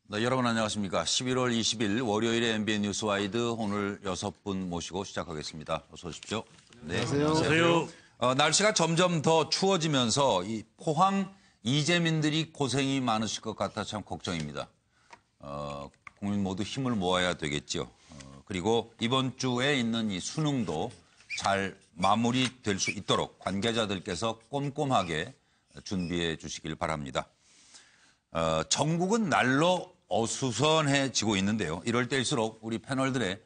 네, 여러분 안녕하십니까. 11월 20일 월요일에 MBN 뉴스와이드 오늘 6분 모시고 시작하겠습니다. 어서 오십시오. 네, 안녕하세요. 날씨가 점점 더 추워지면서 이 포항 이재민들이 고생이 많으실 것 같아 참 걱정입니다. 국민 모두 힘을 모아야 되겠죠. 그리고 이번 주에 있는 이 수능도 잘 마무리될 수 있도록 관계자들께서 꼼꼼하게 준비해 주시길 바랍니다. 전국은 날로 어수선해지고 있는데요. 이럴 때일수록 우리 패널들의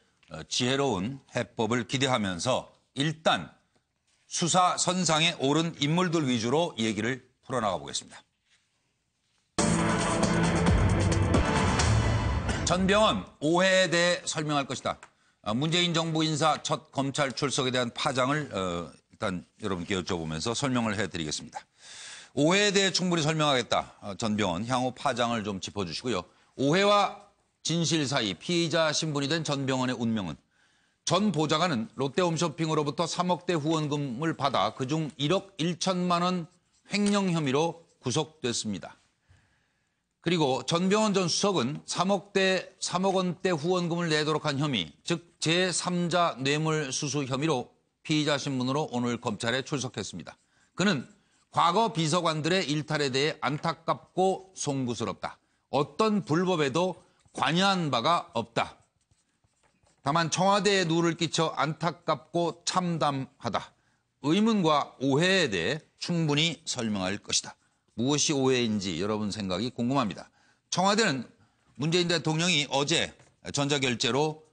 지혜로운 해법을 기대하면서 일단 수사 선상에 오른 인물들 위주로 얘기를 풀어나가 보겠습니다. 전병헌 오해에 대해 설명할 것이다. 문재인 정부 인사 첫 검찰 출석에 대한 파장을 일단 여러분께 여쭤보면서 설명을 해드리겠습니다. 오해에 대해 충분히 설명하겠다. 전병헌 향후 파장을 좀 짚어주시고요. 오해와 진실 사이 피의자 신분이 된 전병헌의 운명은 전 보좌관은 롯데홈쇼핑으로부터 3억대 후원금을 받아 그중 1억 1천만 원 횡령 혐의로 구속됐습니다. 그리고 전병헌 전 수석은 3억 원대 후원금을 내도록 한 혐의, 즉 제3자 뇌물수수 혐의로 피의자 신분으로 오늘 검찰에 출석했습니다. 그는 과거 비서관들의 일탈에 대해 안타깝고 송구스럽다. 어떤 불법에도 관여한 바가 없다. 다만 청와대에 누를 끼쳐 안타깝고 참담하다. 의문과 오해에 대해 충분히 설명할 것이다. 무엇이 오해인지 여러분 생각이 궁금합니다. 청와대는 문재인 대통령이 어제 전자결제로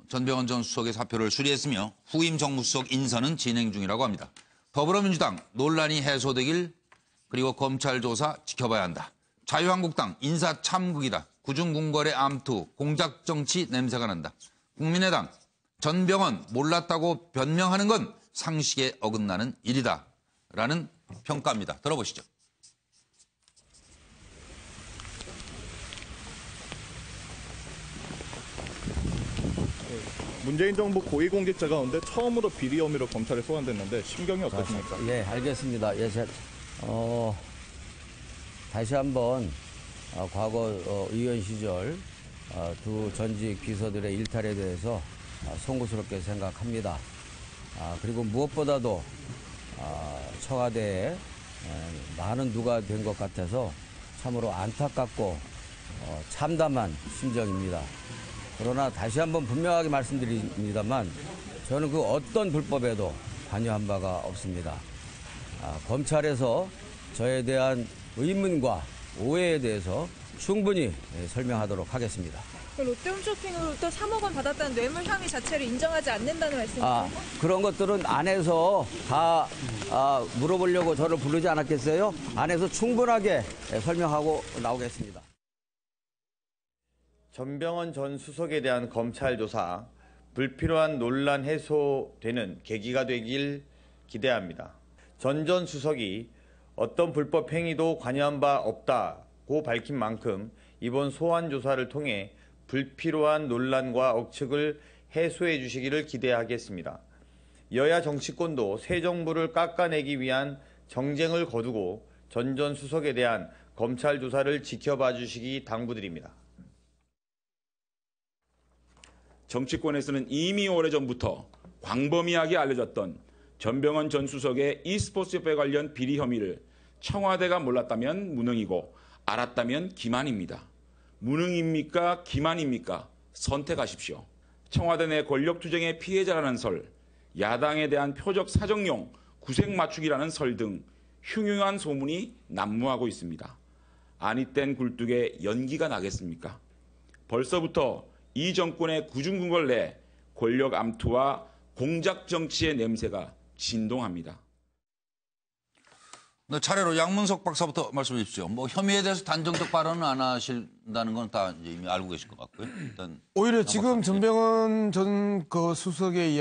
전병헌 전 수석의 사표를 수리했으며 후임 정무수석 인선은 진행 중이라고 합니다. 더불어민주당 논란이 해소되길 그리고 검찰 조사 지켜봐야 한다. 자유한국당 인사 참극이다. 구중궁궐의 암투, 공작정치 냄새가 난다. 국민의당 전병헌 몰랐다고 변명하는 건 상식에 어긋나는 일이다. 라는 평가입니다. 들어보시죠. 문재인 정부 고위공직자 가운데 처음으로 비리 혐의로 검찰에 소환됐는데 심경이 어떠십니까? 예, 알겠습니다. 예, 다시 한번 과거 의원 시절 두 전직 비서들의 일탈에 대해서 송구스럽게 생각합니다. 그리고 무엇보다도 청와대에 많은 누가 된 것 같아서 참으로 안타깝고 참담한 심정입니다. 그러나 다시 한번 분명하게 말씀드립니다만 저는 그 어떤 불법에도 관여한 바가 없습니다. 검찰에서 저에 대한 의문과 오해에 대해서 충분히 설명하도록 하겠습니다. 롯데홈쇼핑으로부터 3억 원 받았다는 뇌물 혐의 자체를 인정하지 않는다는 말씀이세요? 그런 것들은 안에서 다 물어보려고 저를 부르지 않았겠어요? 안에서 충분하게 설명하고 나오겠습니다. 전병헌 전 수석에 대한 검찰 조사, 불필요한 논란 해소되는 계기가 되길 기대합니다. 전 수석이 어떤 불법 행위도 관여한 바 없다고 밝힌 만큼 이번 소환 조사를 통해 불필요한 논란과 억측을 해소해 주시기를 기대하겠습니다. 여야 정치권도 새 정부를 깎아내기 위한 정쟁을 거두고 전 수석에 대한 검찰 조사를 지켜봐 주시기 당부드립니다. 정치권에서는 이미 오래전부터 광범위하게 알려졌던 전병헌 전 수석의 e스포츠협회 관련 비리 혐의를 청와대가 몰랐다면 무능이고 알았다면 기만입니다. 무능입니까? 기만입니까? 선택하십시오. 청와대 내 권력투쟁의 피해자라는 설, 야당에 대한 표적 사정용 구색 맞추기라는 설 등 흉흉한 소문이 난무하고 있습니다. 아니땐 굴뚝에 연기가 나겠습니까? 벌써부터 이 정권의 구중궁궐 내 권력 암투와 공작 정치의 냄새가 진동합니다. 네, 차례로 양문석 박사부터 말씀해 주십시오. 혐의에 대해서 단정적 발언은 안 하신다는 건 다 이미 알고 계실 것 같고요. 일단 오히려 지금 전병헌 전 수석의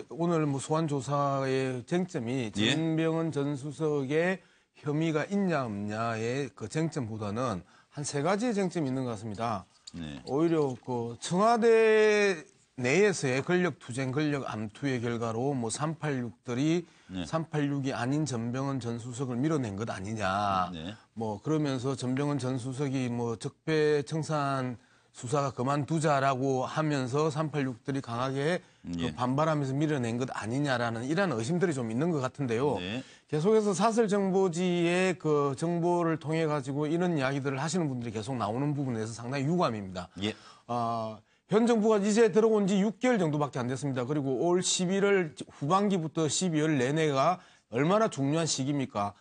오늘 소환 조사의 쟁점이 전병헌 전 수석의 혐의가 있냐 없냐의 그 쟁점보다는 한 세 가지의 쟁점이 있는 것 같습니다. 네. 오히려 청와대 내에서의 권력 투쟁, 권력 암투의 결과로 뭐 386들이 네. 386이 아닌 전병헌 전 수석을 밀어낸 것 아니냐. 네. 뭐 그러면서 전병헌 전 수석이 뭐 적폐청산 수사가 그만두자라고 하면서 386들이 강하게 그 반발하면서 밀어낸 것 아니냐라는 이런 의심들이 좀 있는 것 같은데요. 네. 계속해서 사설정보지의 그 정보를 통해 가지고 이런 이야기들을 하시는 분들이 계속 나오는 부분에서 상당히 유감입니다. 예. 현 정부가 이제 들어온 지 6개월 정도밖에 안 됐습니다. 그리고 올 11월 후반기부터 12월 내내가 얼마나 중요한 시기입니까?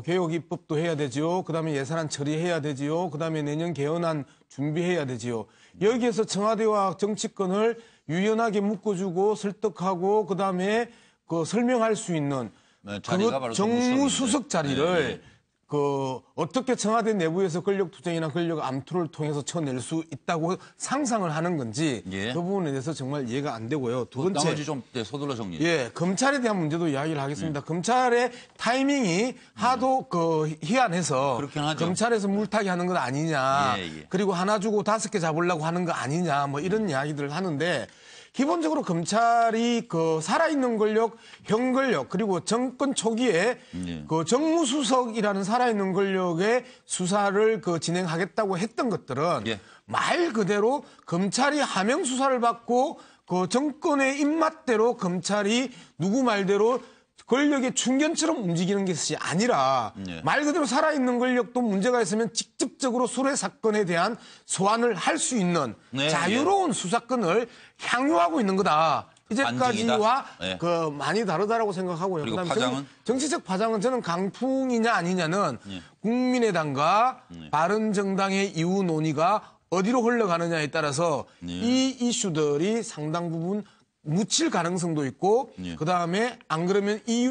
개혁 입법도 해야 되지요. 그다음에 예산안 처리해야 되지요. 그다음에 내년 개헌안 준비해야 되지요. 여기에서 청와대와 정치권을 유연하게 묶어주고 설득하고 그다음에 그 설명할 수 있는 네, 자리가 그 바로 정무수석 자리를 네. 그 어떻게 청와대 내부에서 권력 투쟁이나 권력 암투를 통해서 쳐낼 수 있다고 상상을 하는 건지 예. 그 부분에 대해서 정말 이해가 안 되고요. 두 번째, 나머지 좀 서둘러 정리. 예, 검찰에 대한 문제도 이야기를 하겠습니다. 검찰의 타이밍이 하도 그 희한해서 그렇긴 하죠. 검찰에서 물타기 하는 것 아니냐, 예, 예. 그리고 하나 주고 5개 잡으려고 하는 거 아니냐, 뭐 이런 이야기들을 하는데. 기본적으로 검찰이 그 살아있는 권력, 형 권력, 그리고 정권 초기에 그 정무수석이라는 살아있는 권력의 수사를 그 진행하겠다고 했던 것들은 예. 말 그대로 검찰이 하명 수사를 받고 그 정권의 입맛대로 검찰이 누구 말대로 권력의 충견처럼 움직이는 것이 아니라 예. 말 그대로 살아있는 권력도 문제가 있으면 직접적으로 수뢰 사건에 대한 소환을 할 수 있는 네, 자유로운 수사권을 향유하고 있는 거다. 이제까지와 예. 그 많이 다르다라고 생각하고요. 그리고 그다음에 파장은? 정치적 파장은 저는 강풍이냐 아니냐는 예. 국민의당과 바른정당의 이후 논의가 어디로 흘러가느냐에 따라서 이 이슈들이 상당 부분 묻힐 가능성도 있고 예. 그다음에 안 그러면 이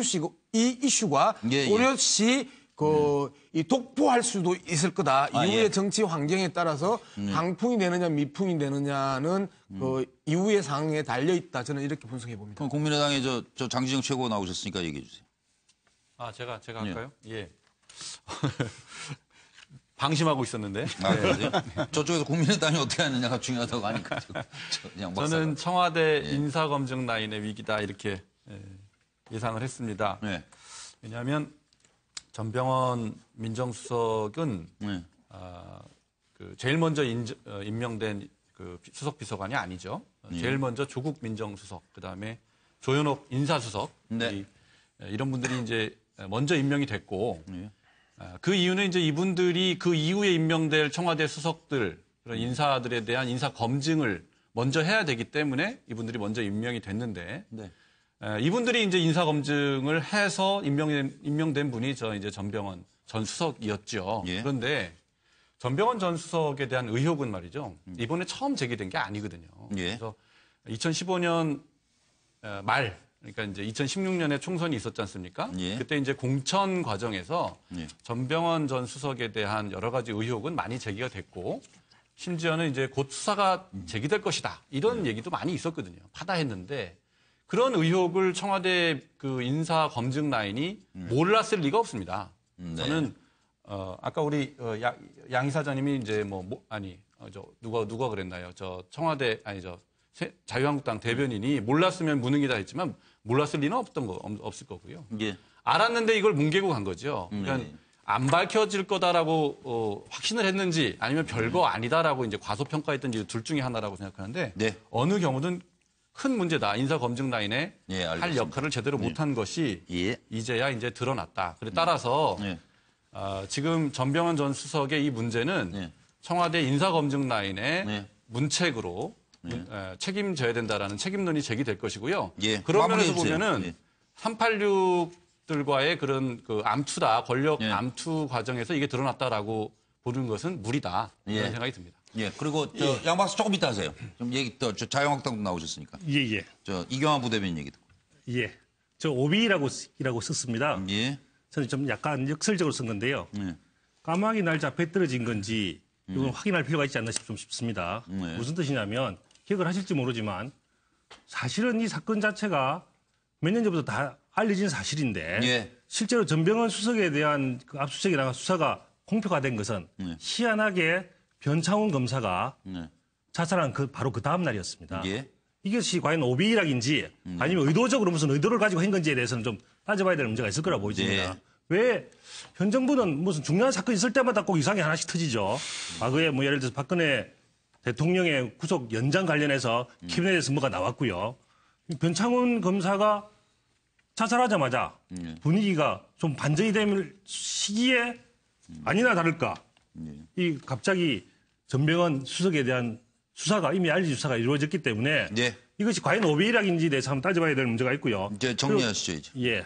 이슈가 예. 오롯이 이 독보할 수도 있을 거다. 이후의 예. 정치 환경에 따라서 강풍이 되느냐 미풍이 되느냐는 그 이후의 상황에 달려 있다. 저는 이렇게 분석해 봅니다. 그럼 국민의당의 저 장시정 최고 나오셨으니까 얘기해 주세요. 제가 할까요? 예. 방심하고 있었는데. 그러세요? 저쪽에서 국민의당이 어떻게 하느냐가 중요하다고 하니까. 저는 청와대 인사검증 라인의 위기다 이렇게 예상을 했습니다. 네. 왜냐하면 전병헌 민정수석은 네. 그 제일 먼저 임명된 그 수석 비서관이 아니죠. 제일 먼저 조국 민정수석, 그다음에 조현옥 인사수석 네. 이런 분들이 이제 먼저 임명이 됐고 그 이유는 이제 이분들이 그 이후에 임명될 청와대 수석들 그런 인사들에 대한 인사 검증을 먼저 해야 되기 때문에 이분들이 먼저 임명이 됐는데 네. 이분들이 이제 인사 검증을 해서 임명된 분이 이제 전병헌 전 수석이었죠. 예. 그런데 전병헌 전 수석에 대한 의혹은 말이죠. 이번에 처음 제기된 게 아니거든요. 예. 그래서 2015년 말 그러니까 이제 2016년에 총선이 있었지 않습니까? 예. 그때 이제 공천 과정에서 예. 전병헌 전 수석에 대한 여러 가지 의혹은 많이 제기가 됐고 심지어는 이제 곧 수사가 제기될 것이다. 이런 얘기도 많이 있었거든요. 파다했는데 그런 의혹을 청와대 그 인사 검증 라인이 몰랐을 리가 없습니다. 네. 저는 아까 우리 양 이사장님이 이제 누가 그랬나요? 저 청와대 자유한국당 대변인이 몰랐으면 무능이다 했지만 몰랐을 리는 없을 거고요. 예. 알았는데 이걸 뭉개고 간 거죠. 그러니까 안 밝혀질 거다라고 확신을 했는지 아니면 별거 아니다라고 이제 과소평가했든지 둘 중에 하나라고 생각하는데 네. 어느 경우든 큰 문제다. 인사 검증 라인에 예, 할 알겠습니다. 역할을 제대로 못한 것이 예. 이제야 이제 드러났다. 그래 따라서 예. 지금 전병헌 전 수석의 이 문제는 예. 청와대 인사 검증 라인의 예. 문책으로 책임져야 된다라는 책임론이 제기될 것이고요. 예. 그런 면에서 마무리해 주세요. 보면은 예. 386들과의 그런 그 암투다 권력 예. 암투 과정에서 이게 드러났다라고 보는 것은 무리다 예. 이런 생각이 듭니다. 예. 그리고 양 박사 조금 이따 하세요. 좀 얘기 또 자유한국당도 나오셨으니까. 예. 이경환 부대변인 얘기 듣고. 예. 저 오비라고 썼습니다. 예. 저는 좀 약간 역설적으로 쓴 건데요. 예. 까마귀 날짜 배 떨어진 건지 이건 확인할 필요가 있지 않나 싶습니다. 무슨 뜻이냐면 기억을 하실지 모르지만 사실은 이 사건 자체가 몇 년 전부터 다 알려진 사실인데 예. 실제로 전병헌 수석에 대한 그 압수수색이나 수사가 공표가 된 것은 희한하게 변창훈 검사가 자살한 바로 그 다음 날이었습니다. 예. 이것이 과연 오비락인지 아니면 의도적으로 무슨 의도를 가지고 한 건지에 대해서는 좀 따져봐야 될 문제가 있을 거라 보여집니다. 네. 왜 현 정부는 무슨 중요한 사건이 있을 때마다 꼭 이상이 하나씩 터지죠. 과거에 뭐 예를 들어서 박근혜 대통령의 구속 연장 관련해서 캐비넷에서 뭐가 나왔고요. 변창훈 검사가 자살하자마자 분위기가 좀 반전이 될 시기에 아니나 다를까 이 갑자기 전병헌 수석에 대한 수사가 이미 알려진 수사가 이루어졌기 때문에 네. 이것이 과연 오비락인지에 대해서 한번 따져봐야 될 문제가 있고요. 이제 정리하시죠, 이제. 예.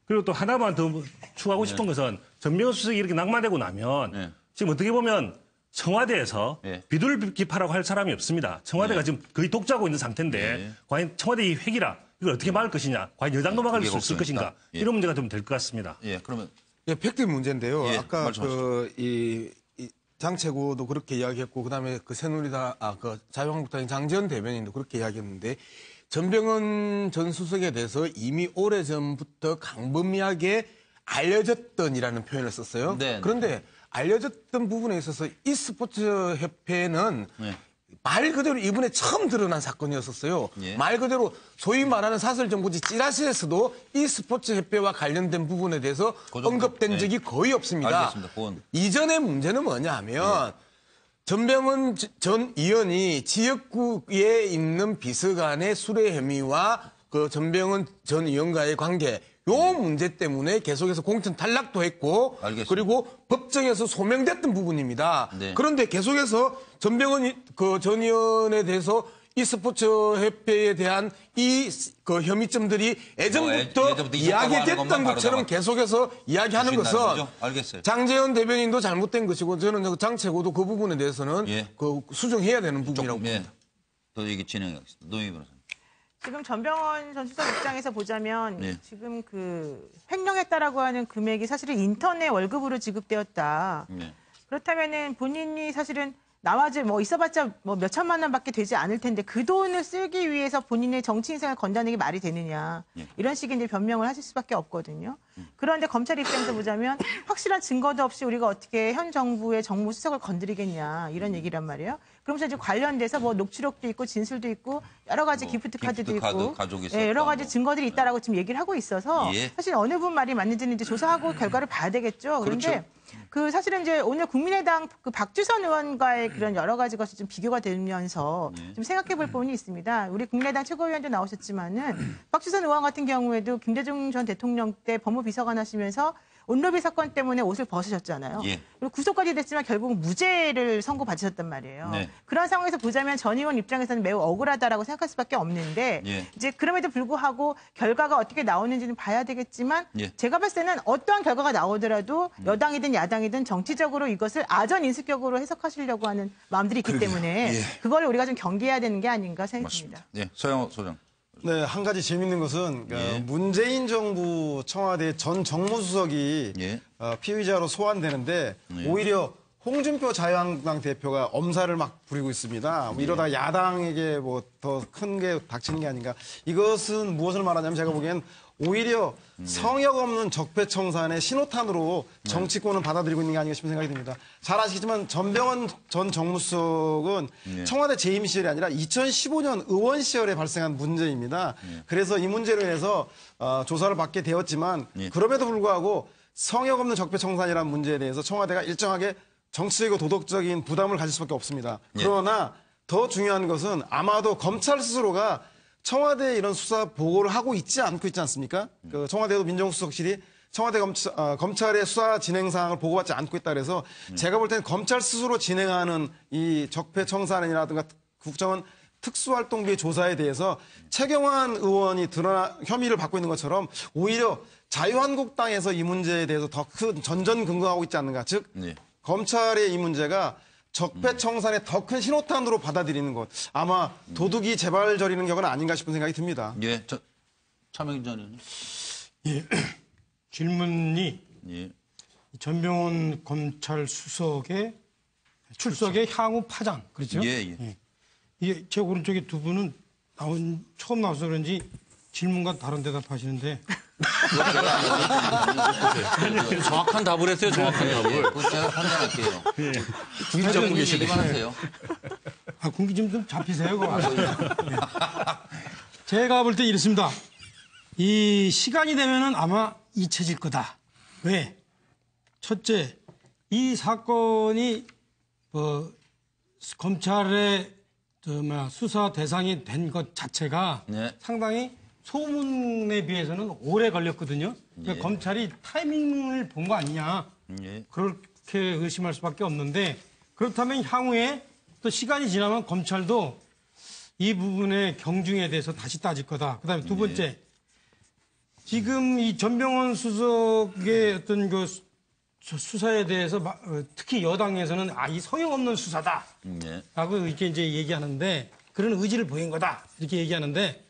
그리고 또 하나만 더 추가하고 싶은 것은 전병헌 수석이 이렇게 낙마되고 나면 지금 어떻게 보면 청와대에서 비둘기파라고 할 사람이 없습니다. 청와대가 지금 거의 독주하고 있는 상태인데 과연 청와대의 회기라 이걸 어떻게 막을 것이냐, 과연 여당도 막을 수 있을 것인가 이런 문제가 좀 될 것 같습니다. 예, 그러면 예, 팩트 문제인데요. 예, 아까 말씀하시죠. 이 장채고도 그렇게 이야기했고, 그다음에 그 새누리당, 그 자유한국당의 장지현 대변인도 그렇게 이야기했는데, 전병헌 전 수석에 대해서 이미 오래전부터 강범위하게 알려졌던이라는 표현을 썼어요. 네, 그런데 알려졌던 부분에 있어서 e스포츠 협회는 말 그대로 이번에 처음 드러난 사건이었었어요. 예. 말 그대로 소위 말하는 사설정보지 찌라시에서도 e스포츠 협회와 관련된 부분에 대해서 정도? 언급된 적이 거의 없습니다. 알겠습니다. 그건. 이전의 문제는 뭐냐 하면 전병헌 전 의원이 지역구에 있는 비서관의 수뢰 혐의와 그 전병헌 전 의원과의 관계 요 문제 때문에 계속해서 공천 탈락도 했고 알겠습니다. 그리고 법정에서 소명됐던 부분입니다. 네. 그런데 계속해서 전병헌 그 전 의원에 대해서 e스포츠 협회에 대한 그 혐의점들이 예전부터 예전부터 있었다고 하는 이야기됐던 것만 바로 것처럼 계속해서 이야기하는 주신다는 것은 거죠? 알겠어요. 장재현 대변인도 잘못된 것이고 저는 장채고도 그 부분에 대해서는 예. 그 수정해야 되는 부분이라고 조금, 예. 봅니다. 더 얘기 진행하겠습니다. 노영희 변호사님. 지금 전병헌 전 수석 입장에서 보자면 네. 지금 그 횡령했다라고 하는 금액이 사실은 인턴의 월급으로 지급되었다. 네. 그렇다면은 본인이 사실은 나와지 뭐 있어봤자 뭐 몇 천만 원밖에 되지 않을 텐데 그 돈을 쓰기 위해서 본인의 정치 인생을 건다는 게 말이 되느냐 이런 식의 이제 변명을 하실 수밖에 없거든요. 그런데 검찰 입장에서 보자면 확실한 증거도 없이 우리가 어떻게 현 정부의 정무수석을 건드리겠냐 이런 얘기란 말이에요. 그러면서 이제 관련돼서 뭐 녹취록도 있고 진술도 있고 여러 가지 기프트 카드도 기프트 있고 카드 가족이 있었다, 여러 가지 뭐. 증거들이 있다라고 지금 얘기를 하고 있어서 예. 사실 어느 분 말이 맞는지는 이제 조사하고 결과를 봐야 되겠죠. 그런데 그렇죠. 그 사실은 이제 오늘 국민의당 그 박주선 의원과의 그런 여러 가지 것이 좀 비교가 되면서 좀 생각해 볼 부분이 있습니다. 우리 국민의당 최고위원도 나오셨지만은 박주선 의원 같은 경우에도 김대중 전 대통령 때 법무비서관 하시면서 온로비 사건 때문에 옷을 벗으셨잖아요. 예. 그리고 구속까지 됐지만 결국은 무죄를 선고받으셨단 말이에요. 네. 그런 상황에서 보자면 전 의원 입장에서는 매우 억울하다라고 생각할 수밖에 없는데 예. 이제 그럼에도 불구하고 결과가 어떻게 나오는지는 봐야 되겠지만 예. 제가 봤을 때는 어떠한 결과가 나오더라도 여당이든 야당이든 정치적으로 이것을 아전 인수격으로 해석하시려고 하는 마음들이 있기 때문에 그걸 우리가 좀 경계해야 되는 게 아닌가 생각합니다. 맞습니다. 예, 서영호 소장. 네, 한 가지 재밌는 것은 예. 문재인 정부 청와대 전 정무수석이 예. 피의자로 소환되는데 오히려 홍준표 자유한국당 대표가 엄살을 막 부리고 있습니다. 뭐 이러다가 야당에게 뭐 더 큰 게 닥치는 게 아닌가. 이것은 무엇을 말하냐면 제가 보기엔 오히려 성역 없는 적폐청산의 신호탄으로 정치권을 받아들이고 있는 게 아닌가 싶은 생각이 듭니다. 잘 아시겠지만 전병헌 전 정무수석은 청와대 재임 시절이 아니라 2015년 의원 시절에 발생한 문제입니다. 그래서 이 문제로 인해서 조사를 받게 되었지만 그럼에도 불구하고 성역 없는 적폐청산이라는 문제에 대해서 청와대가 일정하게 정치적이고 도덕적인 부담을 가질 수밖에 없습니다. 그러나 더 중요한 것은 아마도 검찰 스스로가 청와대에 이런 수사 보고를 하고 있지 않습니까? 그 청와대도 민정수석실이 청와대 검찰의 수사 진행 사항을 보고받지 않고 있다 그래서 제가 볼 때는 검찰 스스로 진행하는 이 적폐청산이라든가 국정원 특수활동비 조사에 대해서 최경환 의원이 드러나 혐의를 받고 있는 것처럼 오히려 자유한국당에서 이 문제에 대해서 더 큰 전전긍긍하고 있지 않는가. 즉 검찰의 이 문제가 적폐청산의 더 큰 신호탄으로 받아들이는 것. 아마 도둑이 재발 저리는 격은 아닌가 싶은 생각이 듭니다. 예, 차명진 전 의원님. 예, 질문이 예. 전병헌 검찰 수석의 출석의 향후 파장, 그렇죠? 예. 이게 제 오른쪽에 두 분은 처음 나와서 그런지 질문과 다른 대답하시는데. 정확한 답을 했어요. 정확한 답을. 그거 제가 판단할게요. 중립 잡고 얘기만 계시네. 하세요. 군기 좀 잡히세요. 그거. 네. 제가 볼 때 이렇습니다. 이 시간이 되면은 아마 잊혀질 거다. 왜? 첫째, 이 사건이 검찰의 수사 대상이 된 것 자체가 네. 상당히 소문에 비해서는 오래 걸렸거든요. 그러니까 예. 검찰이 타이밍을 본 거 아니냐. 예. 그렇게 의심할 수밖에 없는데 그렇다면 향후에 또 시간이 지나면 검찰도 이 부분의 경중에 대해서 다시 따질 거다. 그다음에 두 번째, 지금 이 전병헌 수석의 어떤 그 수사에 대해서 특히 여당에서는 이 성형 없는 수사다라고 이렇게 이제 얘기하는데 그런 의지를 보인 거다 이렇게 얘기하는데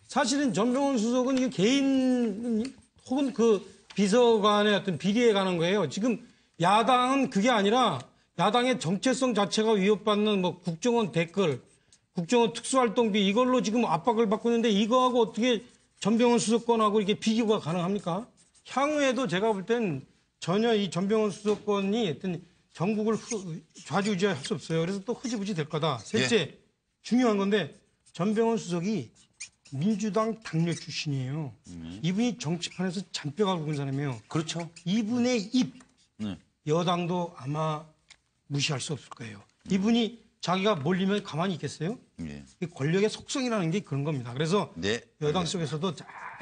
사실은 전병헌 수석은 이 개인 혹은 그 비서관의 어떤 비리에 관한 거예요. 지금 야당은 그게 아니라 야당의 정체성 자체가 위협받는 뭐 국정원 댓글, 국정원 특수활동비 이걸로 지금 압박을 받고 있는데 이거하고 어떻게 전병헌 수석권하고 이게 비교가 가능합니까? 향후에도 제가 볼 땐 전혀 이 전병헌 수석권이 어떤 전국을 좌지우지할 수 없어요. 그래서 또 흐지부지 될 거다. 셋째, 중요한 건데 전병헌 수석이 민주당 당내 출신이에요. 이분이 정치판에서 잔뼈가 굵은 사람이에요. 그렇죠. 이분의 입, 여당도 아마 무시할 수 없을 거예요. 이분이 자기가 몰리면 가만히 있겠어요? 이 권력의 속성이라는 게 그런 겁니다. 그래서 여당 속에서도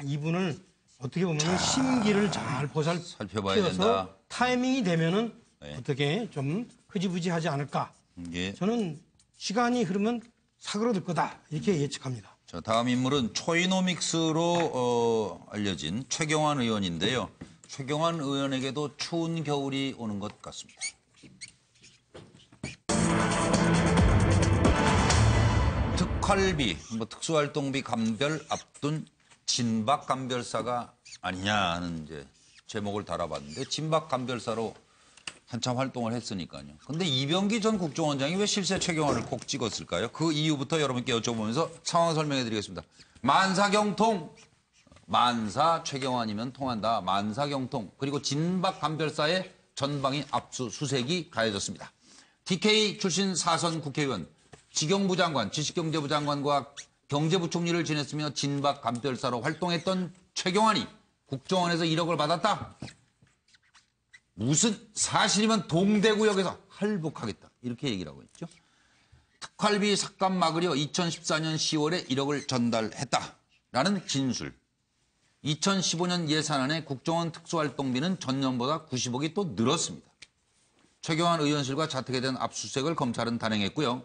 이분을 어떻게 보면 심기를 잘 살펴봐야 보살펴서 된다. 타이밍이 되면은 어떻게 좀 흐지부지하지 않을까. 저는 시간이 흐르면 사그러들 거다 이렇게 예측합니다. 자, 다음 인물은 초이노믹스로 알려진 최경환 의원인데요. 최경환 의원에게도 추운 겨울이 오는 것 같습니다. 특활비, 특수활동비 감별 앞둔 진박 감별사가 아니냐 하는 이제 제목을 달아봤는데 진박 감별사로 한참 활동을 했으니까요. 근데 이병기 전 국정원장이 왜 실세 최경환을 꼭 찍었을까요? 그 이유부터 여러분께 여쭤보면서 상황 설명해 드리겠습니다. 만사경통, 만사 최경환이면 통한다. 만사경통, 그리고 진박 감별사의 전방위 압수수색이 가해졌습니다. TK 출신 4선 국회의원, 지경부 장관, 지식경제부 장관과 경제부총리를 지냈으며 진박 감별사로 활동했던 최경환이 국정원에서 1억을 받았다. 무슨 사실이면 동대구역에서 할복하겠다. 이렇게 얘기를 하고 있죠. 특활비 삭감 막으려 2014년 10월에 1억을 전달했다라는 진술. 2015년 예산안에 국정원 특수활동비는 전년보다 90억이 또 늘었습니다. 최경환 의원실과 자택에 대한 압수수색을 검찰은 단행했고요.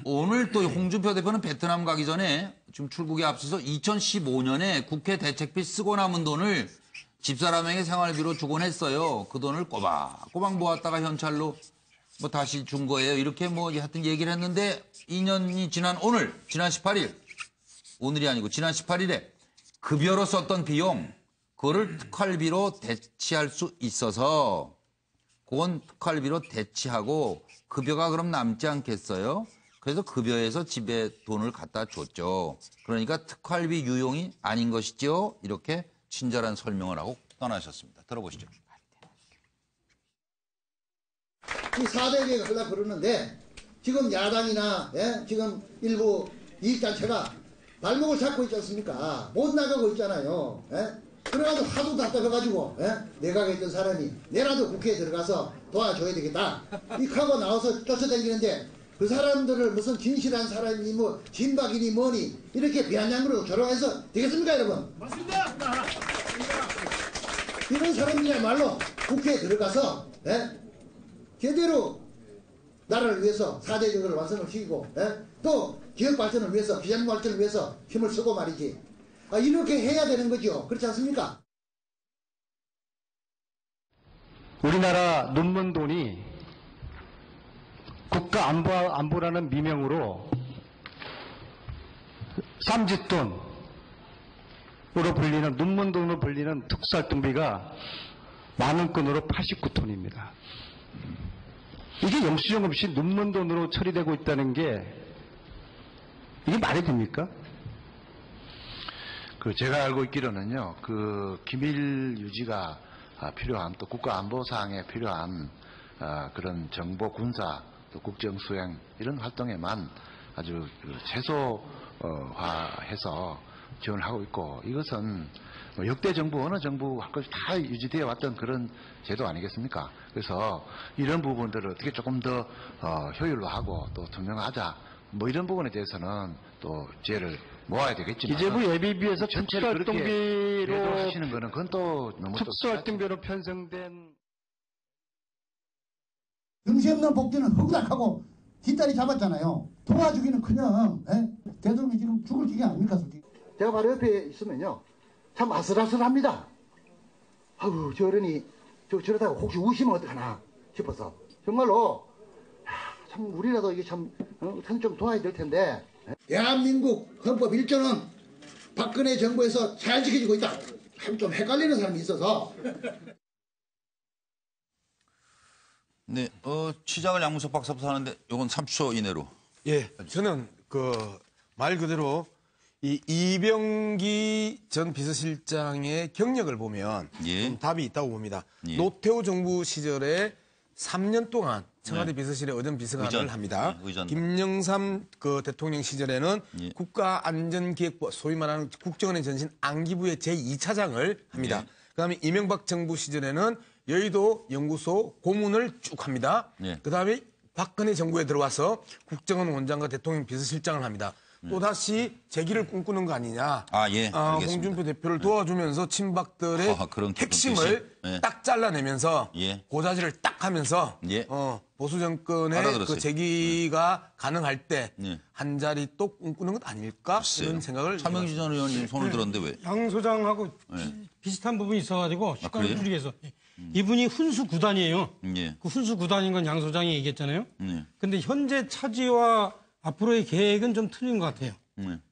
오늘 또 홍준표 대표는 베트남 가기 전에 지금 출국에 앞서서 2015년에 국회 대책비 쓰고 남은 돈을 집사람에게 생활비로 주곤 했어요. 그 돈을 꼬박꼬박 모았다가 현찰로 다시 준 거예요. 이렇게 하여튼 얘기를 했는데 2년이 지난 오늘, 지난 18일, 오늘이 아니고 지난 18일에 급여로 썼던 비용, 그거를 특활비로 대치할 수 있어서 그건 특활비로 대치하고 급여가 그럼 남지 않겠어요? 그래서 급여에서 집에 돈을 갖다 줬죠. 그러니까 특활비 유용이 아닌 것이죠. 이렇게 친절한 설명을 하고 떠나셨습니다. 들어보시죠. 이 4대 개혁을 하려고 그러는데 지금 야당이나 지금 일부 이익단체가 발목을 잡고 있지 않습니까? 못 나가고 있잖아요. 그래가지고 하도 답답해가지고 내각에 있던 사람이 내라도 국회에 들어가서 도와줘야 되겠다. 이하고 나와서 쫓아다니는데 그 사람들을 무슨 진실한 사람이 뭐 진박이니 뭐니 이렇게 비아냥으로 조롱해서 되겠습니까 여러분? 맞습니다. 이런 사람이야말로 국회에 들어가서 제대로 나라를 위해서 4대 개혁을 완성을 시키고 또 지역 발전을 위해서 비전 발전을 위해서 힘을 쓰고 말이지. 이렇게 해야 되는 거죠. 그렇지 않습니까? 우리나라 논문 돈이 국가 안보라는 미명으로 쌈짓돈으로 불리는 논문돈으로 불리는 특수활동비가 많은 건으로 89톤입니다. 이게 영수증 없이 논문돈으로 처리되고 있다는 게 이게 말이 됩니까? 제가 알고 있기로는요, 기밀 유지가 필요한 또 국가 안보 사항에 필요한 그런 정보 군사 또 국정 수행 이런 활동에만 아주 최소화해서 지원을 하고 있고 이것은 역대 정부 어느 정부 할 것이 다 유지되어 왔던 그런 제도 아니겠습니까? 그래서 이런 부분들을 어떻게 조금 더 효율화하고 또 투명하자 뭐 이런 부분에 대해서는 또 지혜를 모아야 되겠지만 기재부 예비비에서 전체를 그렇게 특수활동비로 하시는 거는 그건 또 너무 특수활동비로 편성된 등시 없는 복지는 허구락하고 뒷다리 잡았잖아요. 도와주기는 그냥 대통령이 지금 죽을 지경 아닙니까? 솔직히. 제가 바로 옆에 있으면요. 참 아슬아슬합니다. 아유 저 어른이 저러다가 혹시 우시면 어떡하나 싶어서 정말로 참 우리라도 이게 참 좀 도와야 될 텐데. 대한민국 헌법 1조는 박근혜 정부에서 잘 지켜지고 있다. 좀 헷갈리는 사람이 있어서. 네, 시작을 양문석 박사부터 하는데 요건 30초 이내로. 예, 저는 말 그대로 이 이병기 전 비서실장의 경력을 보면 좀 답이 있다고 봅니다. 노태우 정부 시절에 3년 동안 청와대 비서실에 의전 비서관을 합니다. 김영삼 대통령 시절에는 국가안전기획부, 소위 말하는 국정원의 전신 안기부의 제2차장을 합니다. 그다음에 이명박 정부 시절에는 여의도 연구소 고문을 쭉 합니다. 그다음에 박근혜 정부에 들어와서 국정원 원장과 대통령 비서실장을 합니다. 또다시 재기를 꿈꾸는 거 아니냐. 홍준표 대표를 도와주면서 친박들의 핵심을 딱 잘라내면서 고자질을 딱 하면서 보수 정권의 그 재기가 가능할 때 한 자리 또 꿈꾸는 것 아닐까 이런 생각을. 차명지 전 의원님 손을 들었는데 왜? 양 소장하고 비슷한 부분이 있어가지고 시간을 줄이기 위해서. 이분이 훈수 구단이에요. 그 훈수 구단인 건 양 소장이 얘기했잖아요. 근데 현재 처지와 앞으로의 계획은 좀 틀린 것 같아요.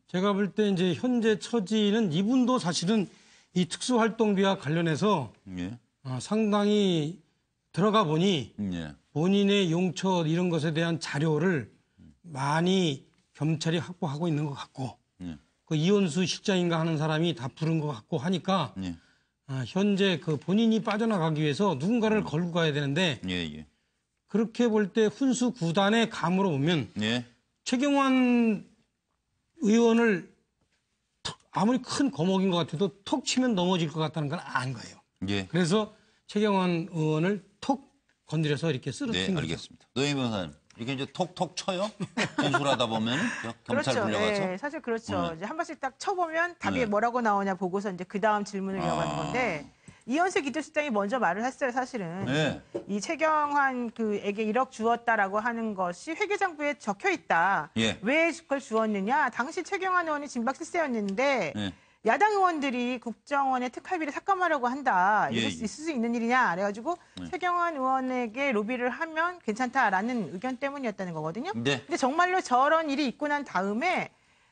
제가 볼 때 이제 현재 처지는 이분도 사실은 이 특수활동비와 관련해서 상당히 들어가 보니 본인의 용처 이런 것에 대한 자료를 많이 겸찰이 확보하고 있는 것 같고 그 이원수 실장인가 하는 사람이 다 부른 것 같고 하니까 현재 그 본인이 빠져나가기 위해서 누군가를 걸고 가야 되는데 그렇게 볼 때 훈수 구단의 감으로 보면 최경환 의원을 아무리 큰 거목인 것 같아도 톡 치면 넘어질 것 같다는 건 아는 거예요. 그래서 최경환 의원을 톡 건드려서 이렇게 쓰러뜨린 거죠. 알겠습니다. 노영희 변호사님, 이렇게 이제 톡톡 쳐요? 진술하다 보면 경찰 그렇죠. 불려가서. 네, 사실 그렇죠. 이제 한 번씩 딱 쳐보면 답이 뭐라고 나오냐 보고서 이제 그 다음 질문을 이어가는 건데. 이현세 기조실장이 먼저 말을 했어요, 사실은. 이 최경환 그에게 1억 주었다라고 하는 것이 회계장부에 적혀 있다. 왜 그걸 주었느냐? 당시 최경환 의원이 진박 실세였는데 야당 의원들이 국정원의 특활비를 삭감하려고 한다. 있을 수 있는 일이냐? 그래가지고 최경환 의원에게 로비를 하면 괜찮다라는 의견 때문이었다는 거거든요. 근데 정말로 저런 일이 있고 난 다음에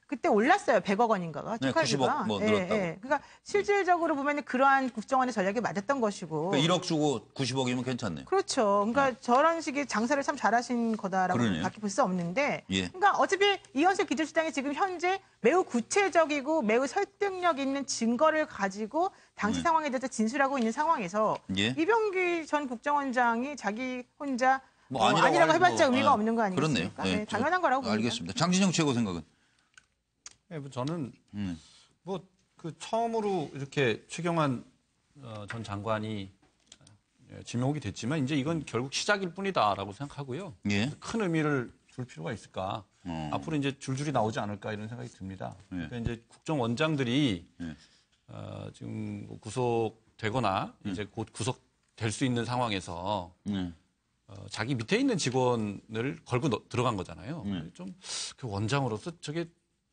그때 올랐어요. 100억 원인가가. 90억 뭐 늘었다고. 그러니까 실질적으로 보면 그러한 국정원의 전략이 맞았던 것이고. 그러니까 1억 주고 90억이면 괜찮네요. 그렇죠. 그러니까 저런 식의 장사를 참 잘하신 거다라고 밖에 볼 수 없는데. 그러니까 어차피 이현세 기조실장이 지금 현재 매우 구체적이고 매우 설득력 있는 증거를 가지고 당시 상황에 대해서 진술하고 있는 상황에서 이병기 전 국정원장이 자기 혼자 아니라고 해봤자 의미가 없는 거 아니겠습니까? 그렇네요. 당연한 거라고 봅니다. 알겠습니다. 장진영 최고 생각은? 저는 처음으로 이렇게 최경환 전 장관이 지명이 됐지만 이제 이건 결국 시작일 뿐이다라고 생각하고요. 큰 의미를 줄 필요가 있을까? 앞으로 이제 줄줄이 나오지 않을까 이런 생각이 듭니다. 그러니까 이제 국정원장들이 지금 구속되거나 이제 곧 구속될 수 있는 상황에서 자기 밑에 있는 직원을 걸고 들어간 거잖아요. 좀 그 원장으로서 저게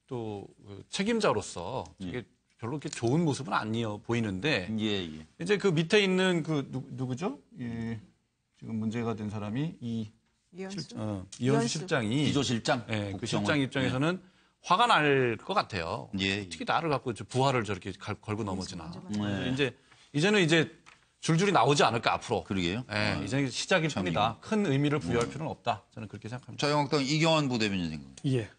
또 책임자로서 이게 별로 이렇게 좋은 모습은 아니어 보이는데 이제 그 밑에 있는 그 누구죠? 지금 문제가 된 사람이 이현수 실장이 기조실장, 그 실장 입장에서는 화가 날 것 같아요. 어떻게 나를 갖고 부하를 저렇게 걸고 넘어지나. 이제는 이제 줄줄이 나오지 않을까 앞으로. 그러게요. 이제는 시작일 뿐이다. 큰 의미를 부여할 필요는 없다. 저는 그렇게 생각합니다. 자유한국당 이경환 부대변인 생각.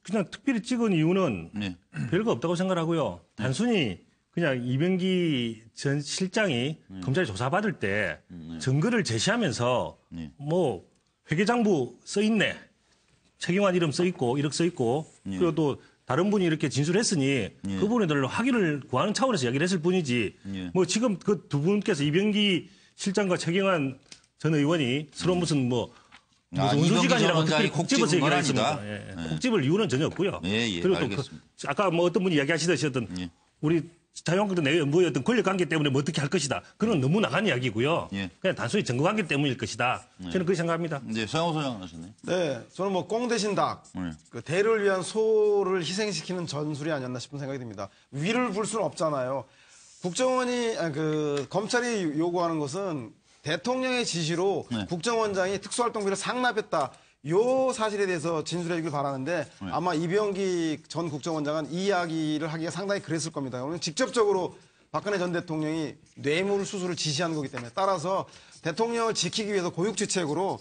그냥 특별히 찍은 이유는 별거 없다고 생각하고요. 단순히 그냥 이병기 전 실장이 검찰에 조사받을 때 증거를 제시하면서 회계장부 써 있네. 최경환 이름 써 있고 이렇게 써 있고 그리고 또 다른 분이 이렇게 진술했으니 그 부분에 대해서 확인을 구하는 차원에서 이야기를 했을 뿐이지 뭐 지금 그 두 분께서 이병기 실장과 최경환 전 의원이 서로 무슨 무슨 운수지간이라고 특별히 콕 집어서 얘기를 했습니다. 콕 집을 이유는 전혀 없고요. 그리고 또 아까 어떤 분이 이야기하시듯이 우리 자유한국당 내의 어떤 권력관계 때문에 어떻게 할 것이다. 그건 너무 나간 이야기고요. 그냥 단순히 정거관계 때문일 것이다. 저는 그렇게 생각합니다. 네, 서영호 소장 하셨네요. 네, 저는 꽁 대신 닭, 그 대를 위한 소를 희생시키는 전술이 아니었나 싶은 생각이 듭니다. 위를 불 수는 없잖아요. 검찰이 요구하는 것은 대통령의 지시로 국정원장이 특수활동비를 상납했다. 요 사실에 대해서 진술해 주길 바라는데 아마 이병기 전 국정원장은 이 이야기를 하기가 상당히 그랬을 겁니다. 오늘 직접적으로 박근혜 전 대통령이 뇌물 수수를 지시한 거기 때문에 따라서 대통령을 지키기 위해서 고육지책으로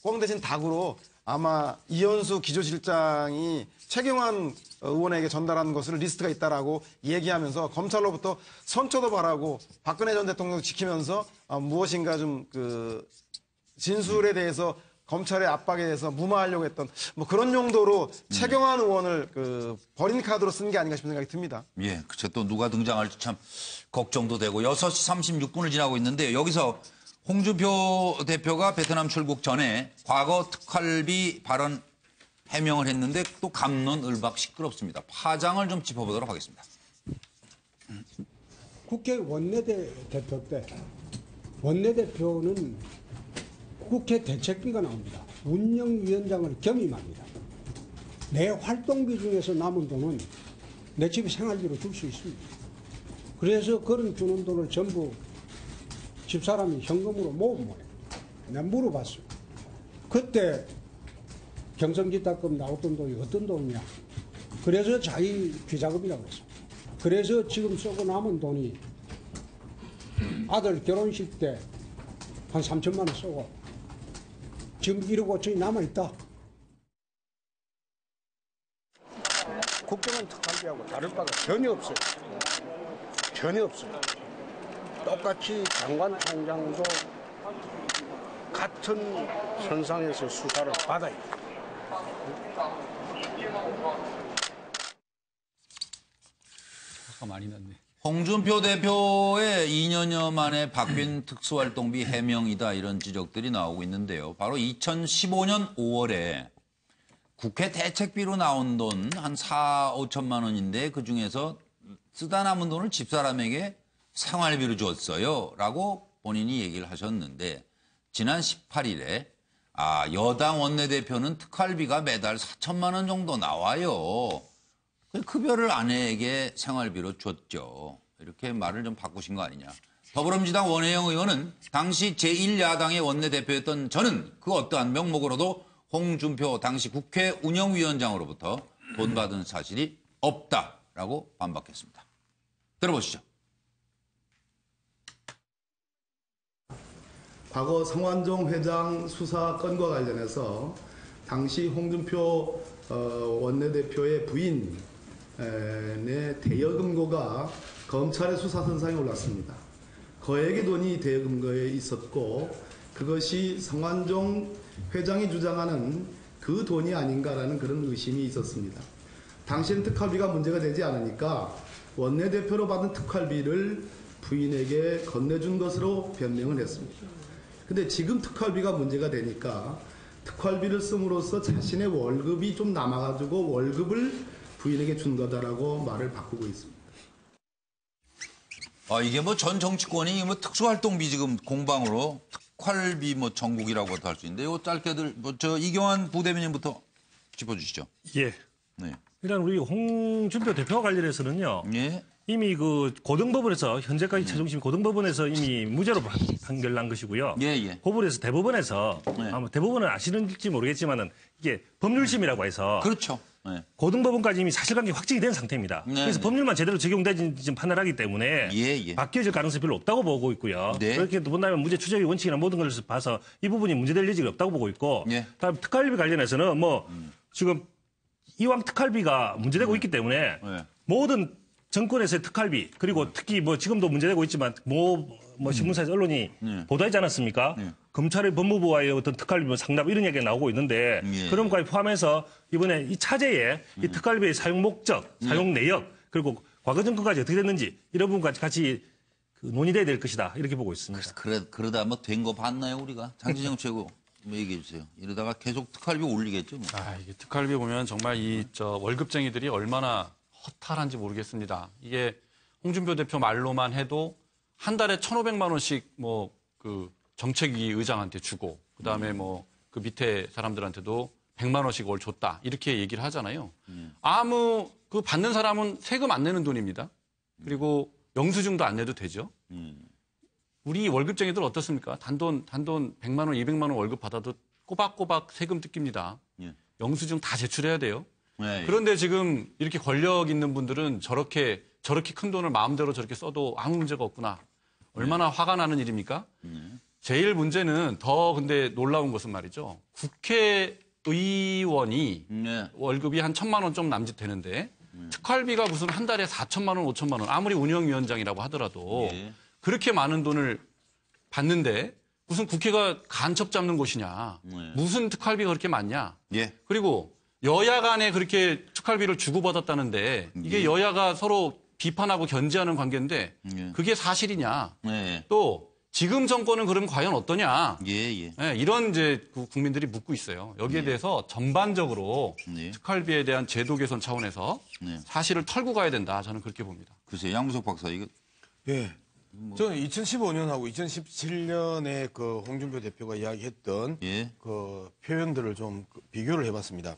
꽁 대신 닭으로 아마 이현수 기조실장이 최경환 의원에게 전달한 것을 리스트가 있다라고 얘기하면서 검찰로부터 선처도 바라고 박근혜 전 대통령을 지키면서 무엇인가 좀 진술에 대해서 검찰의 압박에 대해서 무마하려고 했던 그런 용도로 최경환 의원을 버린 카드로 쓴 게 아닌가 싶은 생각이 듭니다. 예, 그쵸. 또 누가 등장할지 참 걱정도 되고 6시 36분을 지나고 있는데 여기서 홍준표 대표가 베트남 출국 전에 과거 특활비 발언 해명을 했는데 또 갑론을박 시끄럽습니다. 파장을 좀 짚어보도록 하겠습니다. 국회 원내대표 때 원내대표는 국회 대책비가 나옵니다. 운영위원장을 겸임합니다. 내 활동비 중에서 남은 돈은 내 집에 생활비로 줄 수 있습니다. 그래서 그런 주는 돈을 전부 집사람이 현금으로 모으면 내가 물어봤어요. 그때 경성기타금 나왔던 돈이 어떤 돈이냐. 그래서 자기 귀자금이라고 했어요. 그래서 지금 쓰고 남은 돈이 아들 결혼식 때 한 3천만 원 쓰고 지금 1억 5천이 남아있다. 국정원 특활비하고 다를 바가 전혀 없어요. 전혀 없어요. 똑같이 장관총장도 같은 선상에서 수사를 받아야 돼요. 화가 많이 났네. 홍준표 대표의 2년여 만에 바뀐 특수활동비 해명이다 이런 지적들이 나오고 있는데요. 바로 2015년 5월에 국회 대책비로 나온 돈 한 4, 5천만 원인데 그중에서 쓰다 남은 돈을 집사람에게 생활비로 줬어요 라고 본인이 얘기를 하셨는데 지난 18일에 여당 원내대표는 특활비가 매달 4천만 원 정도 나와요. 급여를 아내에게 생활비로 줬죠. 이렇게 말을 좀 바꾸신 거 아니냐. 더불어민주당 원혜영 의원은 당시 제1야당의 원내대표였던 저는 그 어떠한 명목으로도 홍준표 당시 국회 운영위원장으로부터 돈 받은 사실이 없다라고 반박했습니다. 들어보시죠. 과거 성완종 회장 수사 건과 관련해서 당시 홍준표 원내대표의 부인의 대여금고가 검찰의 수사 선상에 올랐습니다. 거액의 돈이 대여금고에 있었고 그것이 성완종 회장이 주장하는 그 돈이 아닌가라는 그런 의심이 있었습니다. 당시엔 특활비가 문제가 되지 않으니까 원내대표로 받은 특활비를 부인에게 건네준 것으로 변명을 했습니다. 근데 지금 특활비가 문제가 되니까 특활비를 씀으로써 자신의 월급이 좀 남아가지고 월급을 부인에게 준 거다라고 말을 바꾸고 있습니다. 이게 전 정치권이 특수활동비 지금 공방으로 특활비 전국이라고도 할 수 있는데 이거 짧게들 이경환 부대변인부터 짚어주시죠. 예. 네. 일단 우리 홍준표 대표와 관련해서는요. 예. 이미 고등법원에서 현재까지 최종심 고등법원에서 이미 무죄로 판결난 것이고요. 예. 고불에서 대법원에서 아마 대법원은 아시는지 모르겠지만은 이게 법률심이라고 해서 그렇죠. 네. 고등법원까지 이미 사실관계 확정이 된 상태입니다. 네. 그래서 법률만 제대로 적용되는지 좀 판단하기 때문에 바뀌어질 가능성이 별로 없다고 보고 있고요. 네. 그렇게 본다면 무죄 추적의 원칙이나 모든 걸 봐서 이 부분이 문제될 여지가 없다고 보고 있고 다음 특활비 관련해서는 지금 이왕 특활비가 문제되고 있기 때문에 모든 정권에서의 특활비 그리고 특히 뭐 지금도 문제되고 있지만 뭐 신문사에서 언론이 보도하지 않았습니까? 검찰의 법무부와의 어떤 특활비 뭐 상납 이런 얘기가 나오고 있는데 그런 것까지 포함해서 이번에 이 차제에 이 특활비의 사용 목적, 사용 내역 그리고 과거 정권까지 어떻게 됐는지 이런 부분까지 같이 논의돼야 될 것이다 이렇게 보고 있습니다. 그러다 뭐 된 거 봤나요 우리가? 장진영 최고 뭐 얘기해 주세요. 이러다가 계속 특활비 올리겠죠. 뭐. 이게 특활비 보면 정말 월급쟁이들이 얼마나 허탈한지 모르겠습니다. 이게 홍준표 대표 말로만 해도 한 달에 1,500만 원씩 뭐 그 정책위 의장한테 주고 그다음에 뭐 그 밑에 사람들한테도 100만 원씩 월 줬다 이렇게 얘기를 하잖아요. 아무 그 받는 사람은 세금 안 내는 돈입니다. 그리고 영수증도 안 내도 되죠. 우리 월급쟁이들 어떻습니까? 단돈 100만 원, 200만 원 월급 받아도 꼬박꼬박 세금 뜯깁니다. 영수증 다 제출해야 돼요. 그런데 지금 이렇게 권력 있는 분들은 저렇게 큰 돈을 마음대로 저렇게 써도 아무 문제가 없구나. 얼마나 화가 나는 일입니까? 제일 문제는 더 근데 놀라운 것은 말이죠. 국회의원이 월급이 한 1,000만 원 좀 남짓 되는데 특활비가 무슨 한 달에 4천만 원, 5천만 원 아무리 운영위원장이라고 하더라도 그렇게 많은 돈을 받는데 무슨 국회가 간첩 잡는 곳이냐. 무슨 특활비가 그렇게 많냐. 그리고 여야 간에 그렇게 특활비를 주고받았다는데 이게 여야가 서로 비판하고 견제하는 관계인데 그게 사실이냐. 또 지금 정권은 그럼 과연 어떠냐. 이런 이제 국민들이 묻고 있어요. 여기에 대해서 전반적으로 특활비에 대한 제도 개선 차원에서 사실을 털고 가야 된다. 저는 그렇게 봅니다. 글쎄 양무석 박사 이거. 저는 2015년하고 2017년에 그 홍준표 대표가 이야기했던 그 표현들을 좀 비교를 해봤습니다.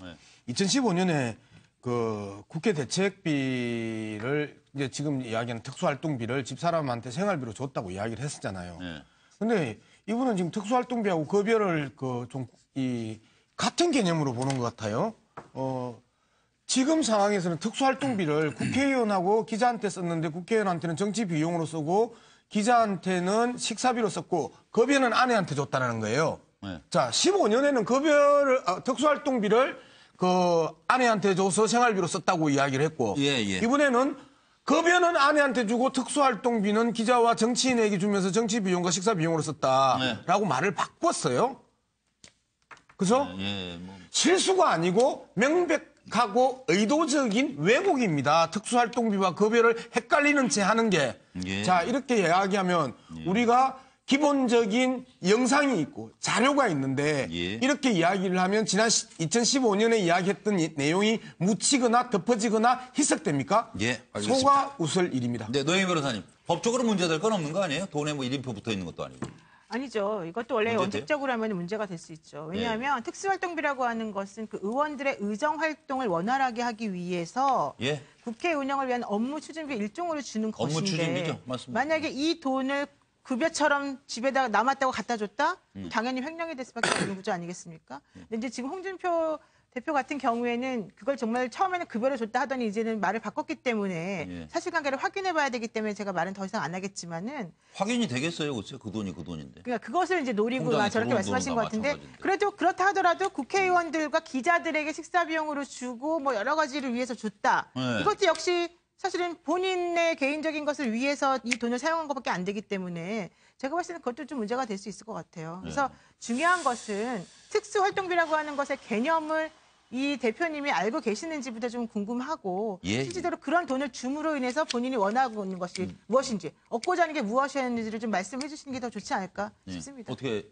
2015년에 그 국회 대책비를 이제 지금 이야기하는 특수활동비를 집사람한테 생활비로 줬다고 이야기를 했었잖아요. 근데 이분은 지금 특수활동비하고 급여를 같은 개념으로 보는 것 같아요. 지금 상황에서는 특수활동비를 국회의원하고 기자한테 썼는데 국회의원한테는 정치 비용으로 쓰고 기자한테는 식사비로 썼고 급여는 아내한테 줬다는 거예요. 자, 15년에는 특수활동비를 그 아내한테 줘서 생활비로 썼다고 이야기를 했고 이번에는 급여는 아내한테 주고 특수활동비는 기자와 정치인에게 주면서 정치 비용과 식사 비용으로 썼다라고 말을 바꿨어요. 그래서 실수가 아니고 명백하고 의도적인 왜곡입니다. 특수활동비와 급여를 헷갈리는 채 하는 게. 자, 이렇게 이야기하면 우리가 기본적인 영상이 있고 자료가 있는데 이렇게 이야기를 하면 지난 2015년에 이야기했던 내용이 묻히거나 덮어지거나 희석됩니까? 알겠습니다. 속아 웃을 일입니다. 네, 노영희 변호사님. 법적으로 문제될 건 없는 거 아니에요? 돈에 뭐 1인표 붙어 있는 것도 아니고. 아니죠. 이것도 원래 원칙적으로 하면 문제가 될 수 있죠. 왜냐하면 특수활동비라고 하는 것은 그 의원들의 의정활동을 원활하게 하기 위해서 국회 운영을 위한 업무 추진비 일종으로 주는 것인데 업무 추진비죠. 맞습니다. 만약에 이 돈을 급여처럼 집에다가 남았다고 갖다 줬다? 당연히 횡령이 될 수밖에 없는 구조 아니겠습니까? 근데 이제 지금 홍준표 대표 같은 경우에는 그걸 정말 처음에는 급여를 줬다 하더니 이제는 말을 바꿨기 때문에 사실관계를 확인해봐야 되기 때문에 제가 말은 더 이상 안 하겠지만은 확인이 되겠어요, 글쎄 그 돈이 그 돈인데. 그러니까 그것을 이제 노리고 저렇게 말씀하신 것 같은데 그래도 그렇다 하더라도 국회의원들과 기자들에게 식사 비용으로 주고 뭐 여러 가지를 위해서 줬다. 이것도 역시 사실은 본인의 개인적인 것을 위해서 이 돈을 사용한 것밖에 안 되기 때문에 제가 봤을 때는 그것도 좀 문제가 될 수 있을 것 같아요. 그래서 중요한 것은 특수활동비라고 하는 것의 개념을 이 대표님이 알고 계시는지부터 좀 궁금하고 실제로 그런 돈을 줌으로 인해서 본인이 원하고 있는 것이 무엇인지 얻고자 하는 게 무엇이었는지를 좀 말씀해 주시는 게 더 좋지 않을까 싶습니다. 어떻게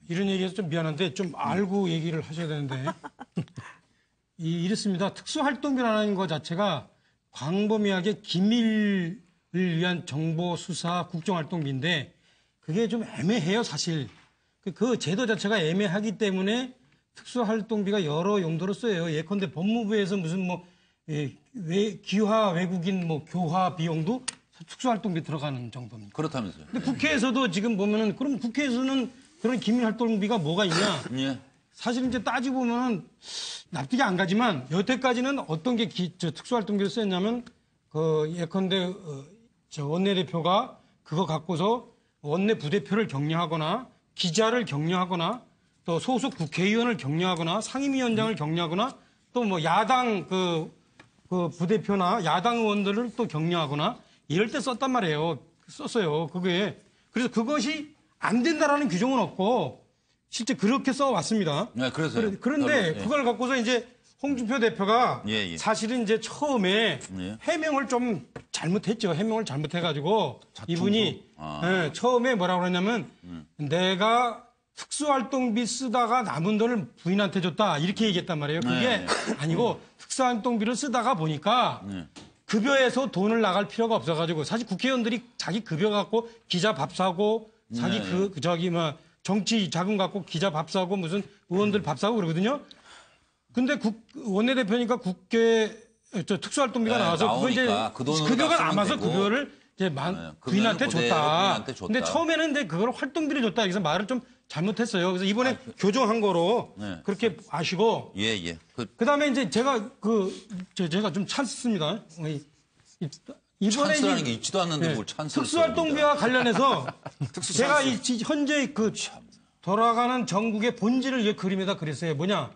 이런 얘기해서 좀 미안한데 좀 알고 얘기를 하셔야 되는데 이렇습니다. 특수활동비라는 것 자체가 광범위하게 기밀을 위한 정보 수사 국정활동비인데 그게 좀 애매해요, 사실. 그 제도 자체가 애매하기 때문에 특수활동비가 여러 용도로 써요. 예컨대 법무부에서 무슨 기화 외국인 교화 비용도 특수활동비 들어가는 정도입니다. 그렇다면서요. 근데 국회에서도 지금 보면은 그럼 국회에서는 그런 기밀활동비가 뭐가 있냐? 사실 이제 따지고 보면 납득이 안 가지만 여태까지는 어떤 게 특수활동비를 쓰였냐면 예컨대 원내대표가 그거 갖고서 원내 부대표를 격려하거나 기자를 격려하거나 또 소속 국회의원을 격려하거나 상임위원장을 격려하거나 또 야당 그 부대표나 야당 의원들을 또 격려하거나 이럴 때 썼단 말이에요. 썼어요. 그게. 그래서 그것이 안 된다라는 규정은 없고 실제 그렇게 써왔습니다. 네, 그래서요. 그런데 예. 그걸 갖고서 이제 홍준표 대표가 예. 사실은 이제 처음에 해명을 좀 잘못했죠. 해명을 잘못해가지고 이분이 처음에 뭐라고 그러냐면 내가 특수활동비 쓰다가 남은 돈을 부인한테 줬다 이렇게 얘기했단 말이에요. 그게 아니고 특수활동비를 쓰다가 보니까 급여에서 돈을 나갈 필요가 없어가지고 사실 국회의원들이 자기 급여 갖고 기자 밥 사고 자기 정치 자금 갖고 기자 밥 사고 무슨 의원들 밥 사고 그러거든요. 근데 원내대표니까 국회 특수활동비가 나와서 그거 이제 급여가 남아서 급여를 이제 부인한테 줬다. 근데 처음에는 근데 그걸 활동비를 줬다. 그래서 말을 좀 잘못했어요. 그래서 이번에 교정한 거로 그렇게 아시고. 예. 그다음에 이제 제가 제가 좀 찬스입니다. 이번에 찬스라는 게 있지도 않는데 뭘 찬스를 특수활동비와 관련해서 제가 현재 돌아가는 전국의 본질을 그림에다 그렸어요. 뭐냐?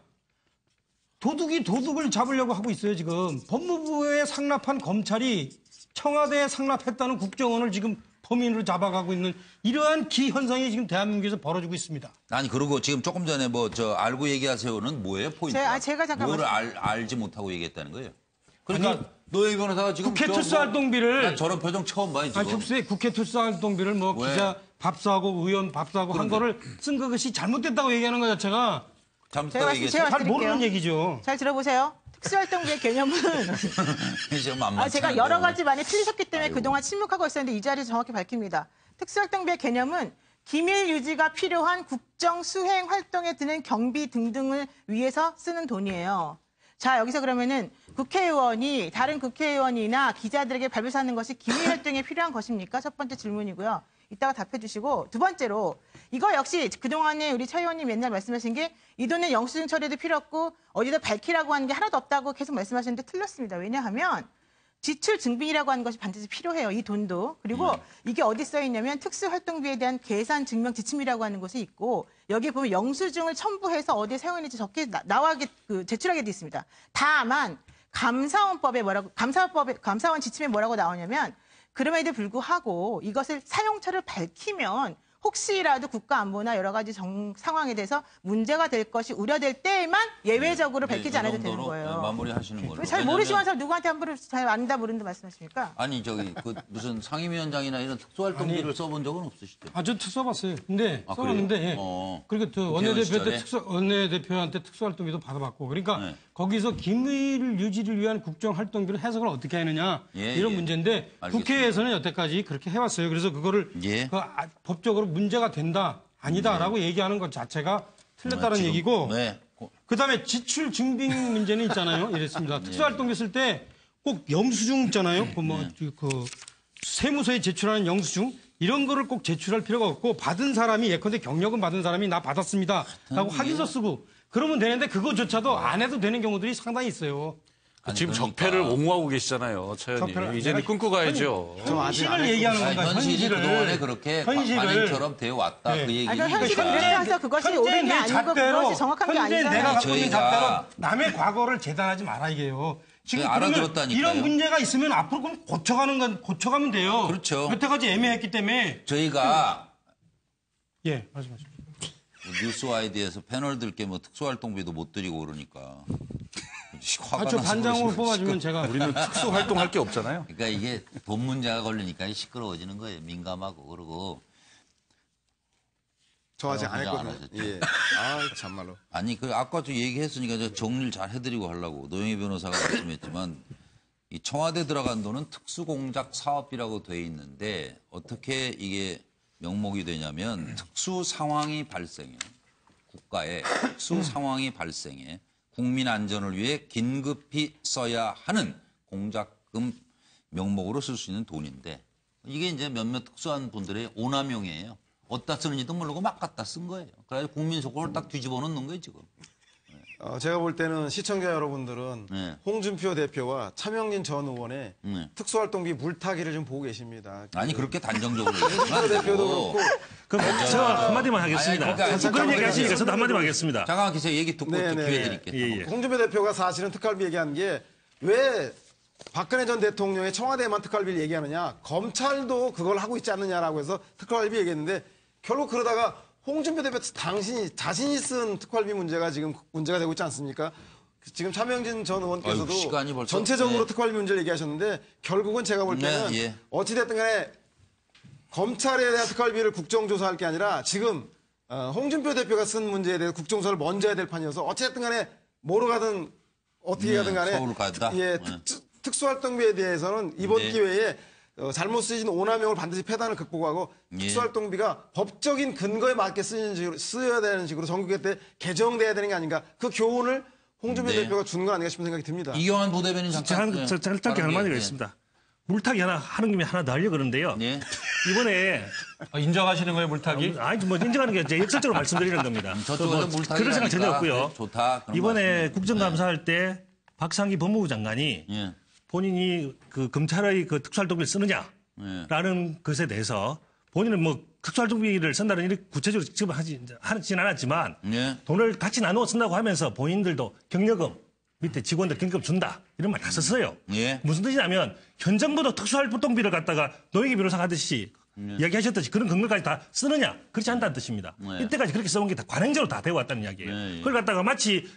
도둑이 도둑을 잡으려고 하고 있어요, 지금. 법무부에 상납한 검찰이 청와대에 상납했다는 국정원을 지금 범인으로 잡아가고 있는 이러한 기현상이 지금 대한민국에서 벌어지고 있습니다. 아니, 그리고 지금 조금 전에 알고 얘기하세요는 뭐예요, 포인트? 제가 잠깐 뭘 알지 못하고 얘기했다는 거예요? 그러니까 노영희 변호사가 지금 국회 특수활동비를 저런 표정 처음 봐요, 지금. 국회 특수활동비를 기자 밥 사고 의원 밥 사고 한 거를 쓴 것이 잘못됐다고 얘기하는 것 자체가 잘 모르는 얘기죠. 잘 들어보세요. 특수활동비의 개념은 제가 여러 가지 많이 틀리셨기 때문에 그동안 침묵하고 있었는데 이 자리에서 정확히 밝힙니다. 특수활동비의 개념은 기밀 유지가 필요한 국정 수행 활동에 드는 경비 등등을 위해서 쓰는 돈이에요. 자, 여기서 그러면은 국회의원이 다른 국회의원이나 기자들에게 발표하는 것이 기밀 활동에 필요한 것입니까? 첫 번째 질문이고요. 이따가 답해 주시고 두 번째로 이거 역시 그동안에 우리 차 의원님 맨날 말씀하신 게 이 돈은 영수증 처리도 필요 없고 어디다 밝히라고 하는 게 하나도 없다고 계속 말씀하셨는데 틀렸습니다. 왜냐하면 지출 증빙이라고 하는 것이 반드시 필요해요. 이 돈도. 그리고 이게 어디 써 있냐면 특수활동비에 대한 계산 증명 지침이라고 하는 것이 있고 여기 보면 영수증을 첨부해서 어디에 사용했는지 적게 제출하게 돼 있습니다. 다만 감사원 지침에 뭐라고 나오냐면 그럼에도 불구하고 이것을 사용처를 밝히면 혹시라도 국가 안보나 여러 가지 상황에 대해서 문제가 될 것이 우려될 때에만 예외적으로 밝히지 않아도 되는 거예요. 마무리하시는 걸로. 잘 모르시는 사람 누구한테 함부로 잘 안다 모른다 말씀하십니까? 아니 무슨 상임위원장이나 이런 특수활동비를 써본 적은 없으시죠? 저 써봤어요. 근데 써봤는데 그리고 원내대표한테 특수활동비도 받아봤고 그러니까 거기서 기밀 유지를 위한 국정활동비를 해석을 어떻게 하느냐 이런 문제인데 알겠습니다. 국회에서는 여태까지 그렇게 해왔어요. 그래서 그거를 법적으로 문제가 된다 아니다라고 얘기하는 것 자체가 틀렸다는 얘기고 그다음에 지출 증빙 문제는 있잖아요. 이랬습니다. 특수활동비 쓸 때 꼭 영수증 있잖아요. 세무서에 제출하는 영수증 이런 거를 꼭 제출할 필요가 없고 받은 사람이 예컨대 경력금 받은 사람이 나 받았습니다라고 확인서 쓰고 그러면 되는데 그거조차도 안 해도 되는 경우들이 상당히 있어요. 지금 적폐를 옹호하고 계시잖아요, 차 의원님. 이제는 끊고 가야죠. 현실을 얘기하는 건가요? 현실이 그동안에 그렇게 관행처럼 되어 왔다. 그 얘기. 현실이 그래서 그것이 옳은 게 아니고 그것이 정확한 게 아니잖아요. 내가 갖고 있는 잣대로 남의 과거를 재단하지 마라 이게요. 지금 알아들었다니까요. 이런 문제가 있으면 앞으로 그럼 고쳐가면 돼요. 그렇죠. 여태까지 애매했기 때문에 저희가 말씀하십시오. 뉴스와이드에서 패널들께 특수활동비도 못 드리고 그러니까. 저 반장으로 뽑아주면 제가 우리는 특수활동할 게 없잖아요. 그러니까 이게 돈 문제가 걸리니까 시끄러워지는 거예요. 민감하고 그러고. 저 아직 안 했거든요. 참말로. 아니 아까도 얘기했으니까 저 정리를 잘 해드리고 하려고 노영희 변호사가 말씀했지만 이 청와대 들어간 돈은 특수공작 사업비라고 돼 있는데 어떻게 이게 명목이 되냐면 특수 상황이 발생해 국가에 특수 상황이 발생해 국민 안전을 위해 긴급히 써야 하는 공작금 명목으로 쓸 수 있는 돈인데 이게 이제 몇몇 특수한 분들의 오남용이에요. 어디다 쓰는지도 모르고 막 갖다 쓴 거예요. 그래서 국민 속을 딱 뒤집어 놓는 거예요, 지금. 제가 볼 때는 시청자 여러분들은 홍준표 대표와 차명진 전 의원의 특수활동비 물타기를 좀 보고 계십니다. 아니 그렇게 단정적으로 홍준표 대표도 그렇고. 그럼 제가 한마디만 하겠습니다. 그런 얘기 하시니까 저도 한마디만 하겠습니다. 잠깐만 기세요. 얘기 듣고 기회 드릴게요. 홍준표 대표가 사실은 특활비 얘기한 게 왜 박근혜 전 대통령의 청와대만 특활비를 얘기하느냐, 검찰도 그걸 하고 있지 않느냐라고 해서 특활비 얘기했는데 결국 그러다가 홍준표 대표 자신이 쓴 특활비 문제가 지금 문제가 되고 있지 않습니까? 지금 차명진 전 의원께서도 전체적으로 특활비 문제를 얘기하셨는데 결국은 제가 볼 때는 어찌됐든 간에 검찰에 대한 특활비를 국정조사할 게 아니라 지금 홍준표 대표가 쓴 문제에 대해서 국정조사를 먼저 해야 될 판이어서 어찌됐든 간에 뭐로 가든 어떻게 가든 간에 서울 간다. 특수활동비에 대해서는 이번 기회에 잘못 쓰신 오남용을 반드시 폐단을 극복하고 특수활동비가 법적인 근거에 맞게 쓰여야 되는 식으로 전국회 때 개정돼야 되는 게 아닌가, 그 교훈을 홍준표 대표가 주는 거 아닌가 싶은 생각이 듭니다. 이경환 부대변인 잠깐 짧게 할 말이 있습니다. 물타기 하나 하는 김에 하나 더 하려고 그러는데요. 이번에 인정하시는 거예요, 물타기? 아니 뭐 인정하는 게 이제 역설적으로 말씀드리는 겁니다. 저쪽에서 물타기 그럴 생각 전혀 없고요. 좋다. 이번에 국정감사할 때 박상기 법무부 장관이 본인이 그 검찰의 그 특수활동비를 쓰느냐라는 것에 대해서 본인은 뭐 특수활동비를 쓴다는 이렇게 구체적으로 지금 하진 않았지만 돈을 같이 나누어 쓴다고 하면서 본인들도 경력금 밑에 직원들 경력금 준다 이런 말 다 썼어요. 무슨 뜻이냐면 현 정부도 특수활동비를 갖다가 노영희 변호사가 하듯이 이야기하셨듯이 그런 근거까지 다 쓰느냐, 그렇지 않다는 뜻입니다. 이때까지 그렇게 써온 게 다 관행적으로 다 되어왔다는 이야기예요. 그걸 갖다가 마치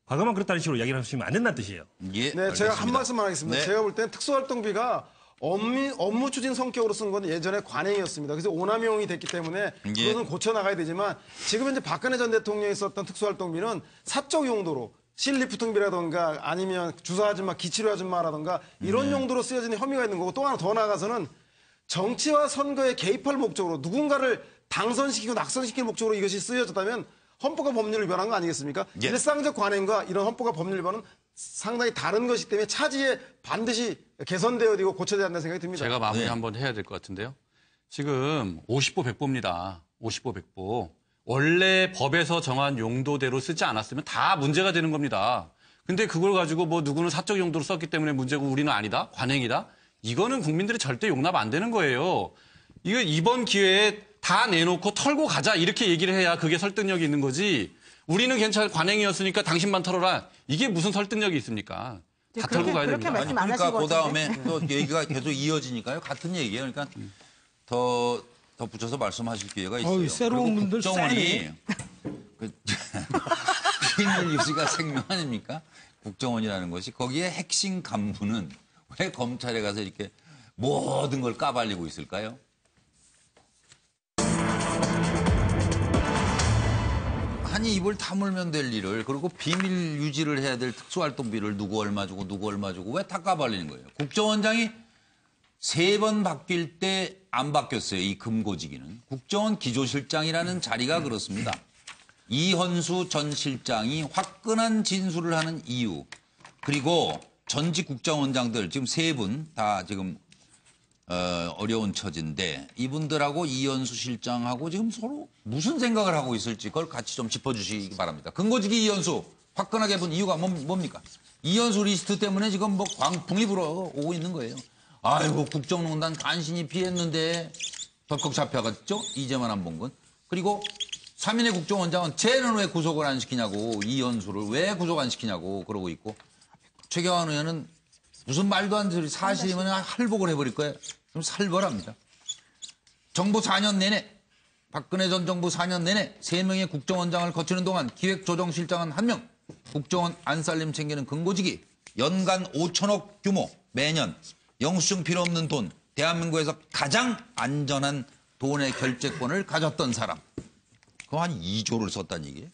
과거만 그렇다는 식으로 이야기를 하시면 안 된다는 뜻이에요. 네, 제가 한 말씀만 하겠습니다. 제가 볼 때는 특수활동비가 업무 추진 성격으로 쓴 건 예전에 관행이었습니다. 그래서 오남용이 됐기 때문에 그것은 고쳐나가야 되지만 지금 현재 박근혜 전 대통령이 썼던 특수활동비는 사적 용도로 실리프팅비라든가 아니면 주사 아줌마, 기치료 아줌마라든가 이런 용도로 쓰여지는 혐의가 있는 거고, 또 하나 더 나아가서는 정치와 선거에 개입할 목적으로 누군가를 당선시키고 낙선시킬 목적으로 이것이 쓰여졌다면 헌법과 법률을 위반한 거 아니겠습니까? 일상적 관행과 이런 헌법과 법률 위반은 상당히 다른 것이기 때문에 차지에 반드시 개선되어야 되고 고쳐져야 한다는 생각이 듭니다. 제가 마무리 한번 해야 될 것 같은데요. 지금 50보 100보입니다. 50보 100보. 원래 법에서 정한 용도대로 쓰지 않았으면 다 문제가 되는 겁니다. 근데 그걸 가지고 뭐 누구는 사적 용도로 썼기 때문에 문제고 우리는 아니다? 관행이다? 이거는 국민들이 절대 용납 안 되는 거예요. 이거 이번 기회에 다 내놓고 털고 가자 이렇게 얘기를 해야 그게 설득력이 있는 거지. 우리는 괜찮은 관행이었으니까 당신만 털어라. 이게 무슨 설득력이 있습니까? 다 털고 가야 됩니다. 그러니까 그 다음에 또 얘기가 계속 이어지니까요. 같은 얘기예요. 그러니까 더 붙여서 말씀하실 기회가 있어요. 새로운 분들 국정원이 비밀 유지가 생명 아닙니까? 국정원이라는 것이 거기에 핵심 간부는 왜 검찰에 가서 이렇게 모든 걸 까발리고 있을까요? 한이 입을 다물면 될 일을, 그리고 비밀 유지를 해야 될 특수활동비를 누구 얼마 주고 누구 얼마 주고 왜 다 까발리는 거예요? 국정원장이 3번 바뀔 때 안 바뀌었어요. 이 금고지기는. 국정원 기조실장이라는 자리가 그렇습니다. 이현수 전 실장이 화끈한 진술을 하는 이유, 그리고 전직 국정원장들 지금 3분 다 지금 어려운 처지인데 이분들하고 이현수 실장하고 지금 서로 무슨 생각을 하고 있을지 그걸 같이 좀 짚어주시기 바랍니다. 금고지기 이현수 화끈하게 본 이유가 뭡니까? 이현수 리스트 때문에 지금 뭐 광풍이 불어오고 있는 거예요. 아이고 국정농단 간신히 피했는데 덜컥 잡혀갔죠? 이제만 안 본 건. 그리고 3인의 국정원장은 쟤는 왜 구속을 안 시키냐고, 이현수를 왜 구속 안 시키냐고 그러고 있고, 최경환 의원은 무슨 말도 안 되는 사실이면 할복을 해버릴 거예요. 좀 살벌합니다. 정부 4년 내내, 박근혜 전 정부 4년 내내 3명의 국정원장을 거치는 동안 기획조정실장은 1명, 국정원 안살림 챙기는 금고지기, 연간 5천억 규모, 매년 영수증 필요 없는 돈, 대한민국에서 가장 안전한 돈의 결재권을 가졌던 사람. 그거 한 2조를 썼다는 얘기예요.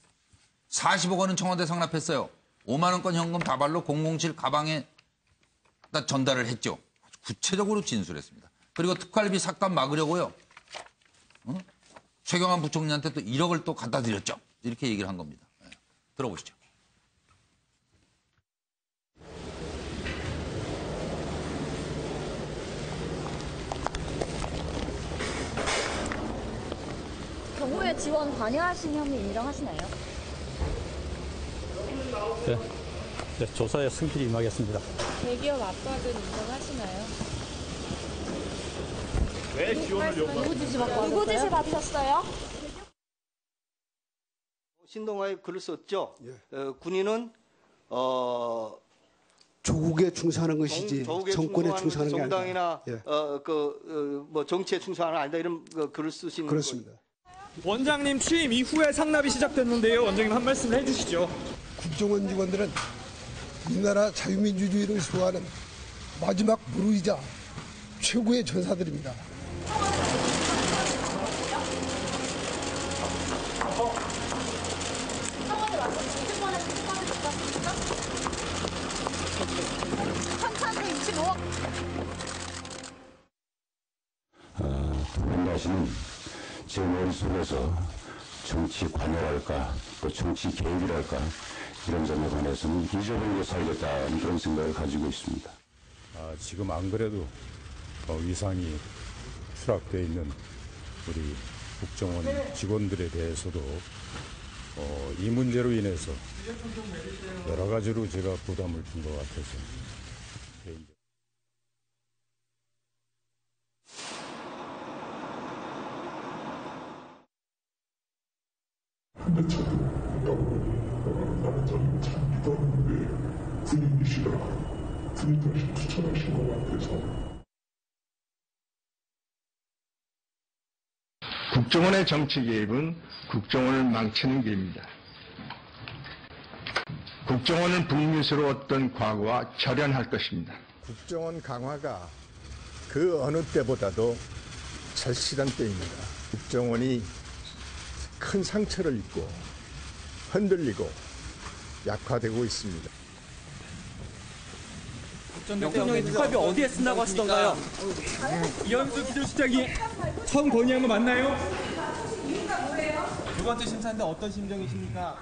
40억 원은 청와대 상납했어요. 5만 원권 현금 다발로 007 가방에 전달을 했죠. 아주 구체적으로 진술했습니다. 그리고 특활비 삭감 막으려고요. 최경환 부총리한테 또 1억을 또 갖다 드렸죠. 이렇게 얘기를 한 겁니다. 들어보시죠. 경호의 지원 관여하신 혐의 인정하시나요? 네, 조사에 성실히 임하겠습니다. 대기업 압박은 인정하시나요? 왜 지원을 요구하셨나요? 누구 지시 받으셨어요? 신동아의 글을 썼죠. 군인은 조국에 충성하는 것이지 정권에 충성하는 게 아니다. 정당이나 예. 뭐 정치에 충성하는 게 아니다 이런 글을 쓰시는 그렇습니다. 원장님 취임 이후에 상납이 시작됐는데요. 원장님 한 말씀 해주시죠. 국정원 직원들은 우리나라 자유민주주의를 수호하는 마지막 무르이자 최고의 전사들입니다. 두 분 다시는 제 머릿속에서 정치 관여랄까 또 정치 개입이랄까 이런 점에 관해서는 잊어버리고 살겠다는 그런 생각을 가지고 있습니다. 지금 안 그래도 위상이 추락되어 있는 우리 국정원 직원들에 대해서도 이 문제로 인해서 여러 가지로 제가 부담을 준 것 같아서 개인적으로. 근데 저도 나는 저는 참 믿었는데 군인이시라 군인 다시 추천하신 것 같아서. 국정원의 정치 개입은 국정원을 망치는 길입니다. 국정원은 불미스러웠던 과거와 절연할 것입니다. 국정원 강화가 그 어느 때보다도 절실한 때입니다. 국정원이 큰 상처를 입고 흔들리고 약화되고 있습니다. 전 대통령이 특활비 어디에 쓴다고 하시던가요? 이현수 기조실장이 처음 건의한 거 맞나요? 두 번째 심사인데 어떤 심정이십니까?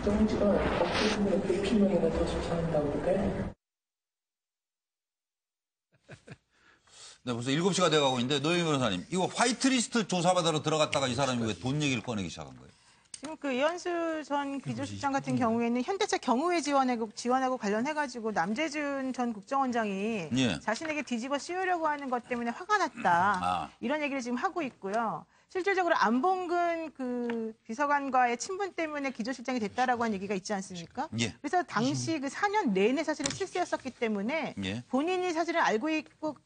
정치가 없으면 대피명이나 더 조사한다고 그래. 네, 벌써 7시가 돼가고 있는데 노영희 변호사님, 이거 화이트리스트 조사받으러 들어갔다가 이 사람이 왜 돈 얘기를 꺼내기 시작한 거예요? 지금 그 이현수 전 기조실장 같은 경우에는 현대차 경우에 지원하고 관련해가지고 남재준 전 국정원장이 예. 자신에게 뒤집어 씌우려고 하는 것 때문에 화가 났다. 이런 얘기를 지금 하고 있고요. 실질적으로 안봉근 그 비서관과의 친분 때문에 기조실장이 됐다라고 한 얘기가 있지 않습니까? 예. 그래서 당시 그 4년 내내 사실은 실세였었기 때문에 예. 본인이 사실은 알고 있고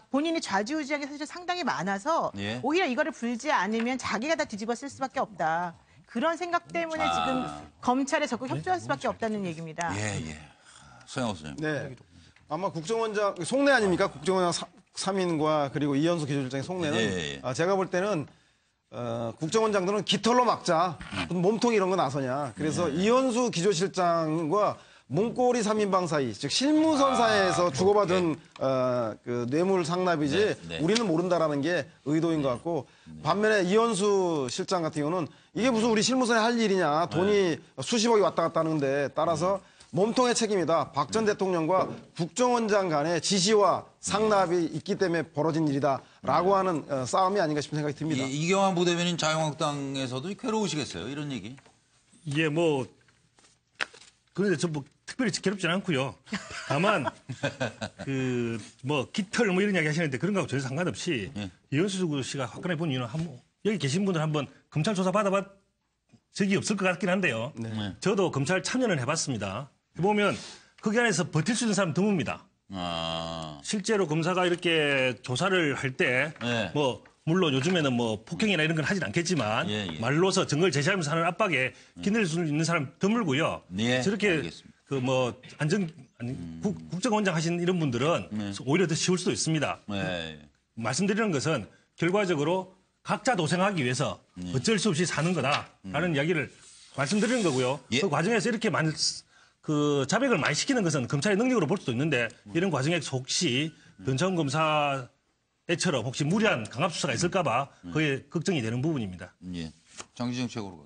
본인이 좌지우지한 게 사실 상당히 많아서 예. 오히려 이거를 불지 않으면 자기가 다 뒤집어 쓸 수밖에 없다. 그런 생각 때문에 지금 검찰에 적극 협조할 수밖에 없다는 얘기입니다. 예. 서영호 선생님. 네. 아마 국정원장 속내 아닙니까? 국정원장 3인과 그리고 이현수 기조실장의 속내는 예. 제가 볼 때는 국정원장들은 깃털로 막자. 몸통 이런 거 나서냐. 그래서 이현수 기조실장과 문고리 3인방 사이, 즉 실무선사에서 주고받은 그 뇌물 상납이지 우리는 모른다라는 게 의도인 것 같고 반면에 이현수 실장 같은 경우는 이게 무슨 우리 실무선에 할 일이냐. 돈이 수십억이 왔다 갔다 하는데 따라서 몸통의 책임이다. 박 전 대통령과 국정원장 간의 지시와 상납이 있기 때문에 벌어진 일이다라고 하는 싸움이 아닌가 싶은 생각이 듭니다. 이경환 부대변인 자유한국당에서도 괴로우시겠어요, 이런 얘기? 이게 뭐 그런데 저 뭐 특별히 괴롭지는 않고요. 다만 그 뭐 깃털 뭐 이런 이야기 하시는데 그런 거하고 전혀 상관없이 이현수 씨가 화끈하게 본 이유는 여기 계신 분들 한번 검찰 조사 받아봤 적이 없을 것 같긴 한데요. 저도 검찰 참여는 해봤습니다. 해보면 거기 안에서 버틸 수 있는 사람 드뭅니다. 실제로 검사가 이렇게 조사를 할 때 뭐 물론 요즘에는 뭐 폭행이나 이런 건 하진 않겠지만 말로서 증거를 제시하면서 하는 압박에 기댈 수 있는 사람 드물고요. 저렇게 그 뭐 국정원장 하신 이런 분들은 오히려 더 쉬울 수도 있습니다. 말씀드리는 것은 결과적으로 각자 도생하기 위해서 어쩔 수 없이 사는 거다라는 이야기를 말씀드리는 거고요. 그 과정에서 이렇게 그 자백을 많이 시키는 것은 검찰의 능력으로 볼 수도 있는데 이런 과정에서 혹시 변창훈 검사처럼 혹시 무리한 강압 수사가 있을까봐 그게 걱정이 되는 부분입니다. 예. 장기정 최고로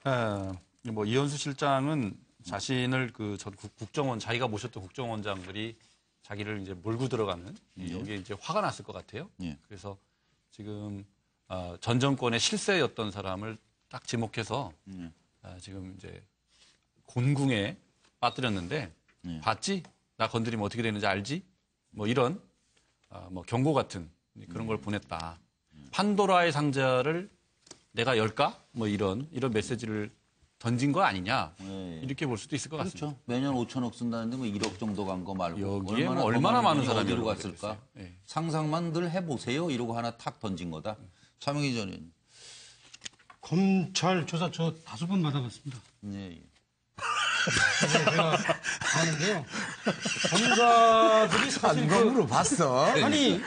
가겠습니다. 뭐 이현수 실장은 자신을 그 전 국정원 자기가 모셨던 국정원장들이 자기를 이제 몰고 들어가는 여기에 이제 화가 났을 것 같아요. 그래서 지금 전 정권의 실세였던 사람을 딱 지목해서 지금 이제 곤궁에 빠뜨렸는데 봤지? 나 건드리면 어떻게 되는지 알지? 뭐 이런 뭐 경고 같은 그런 걸 보냈다. 판도라의 상자를 내가 열까? 뭐 이런 메시지를 던진 거 아니냐 이렇게 볼 수도 있을 것 그렇죠. 같습니다. 매년 5천억 쓴다는데 뭐 1억 정도 간 거 말고 여기에 얼마나 많은 사람이 어디로 갔을까? 네. 상상만 늘 해보세요. 이러고 하나 탁 던진 거다. 차명희 전 의원. 검찰 조사 저 5번 받아봤습니다. 네. 제가 아는데요. 검사들이 사실 물어봤어. 아니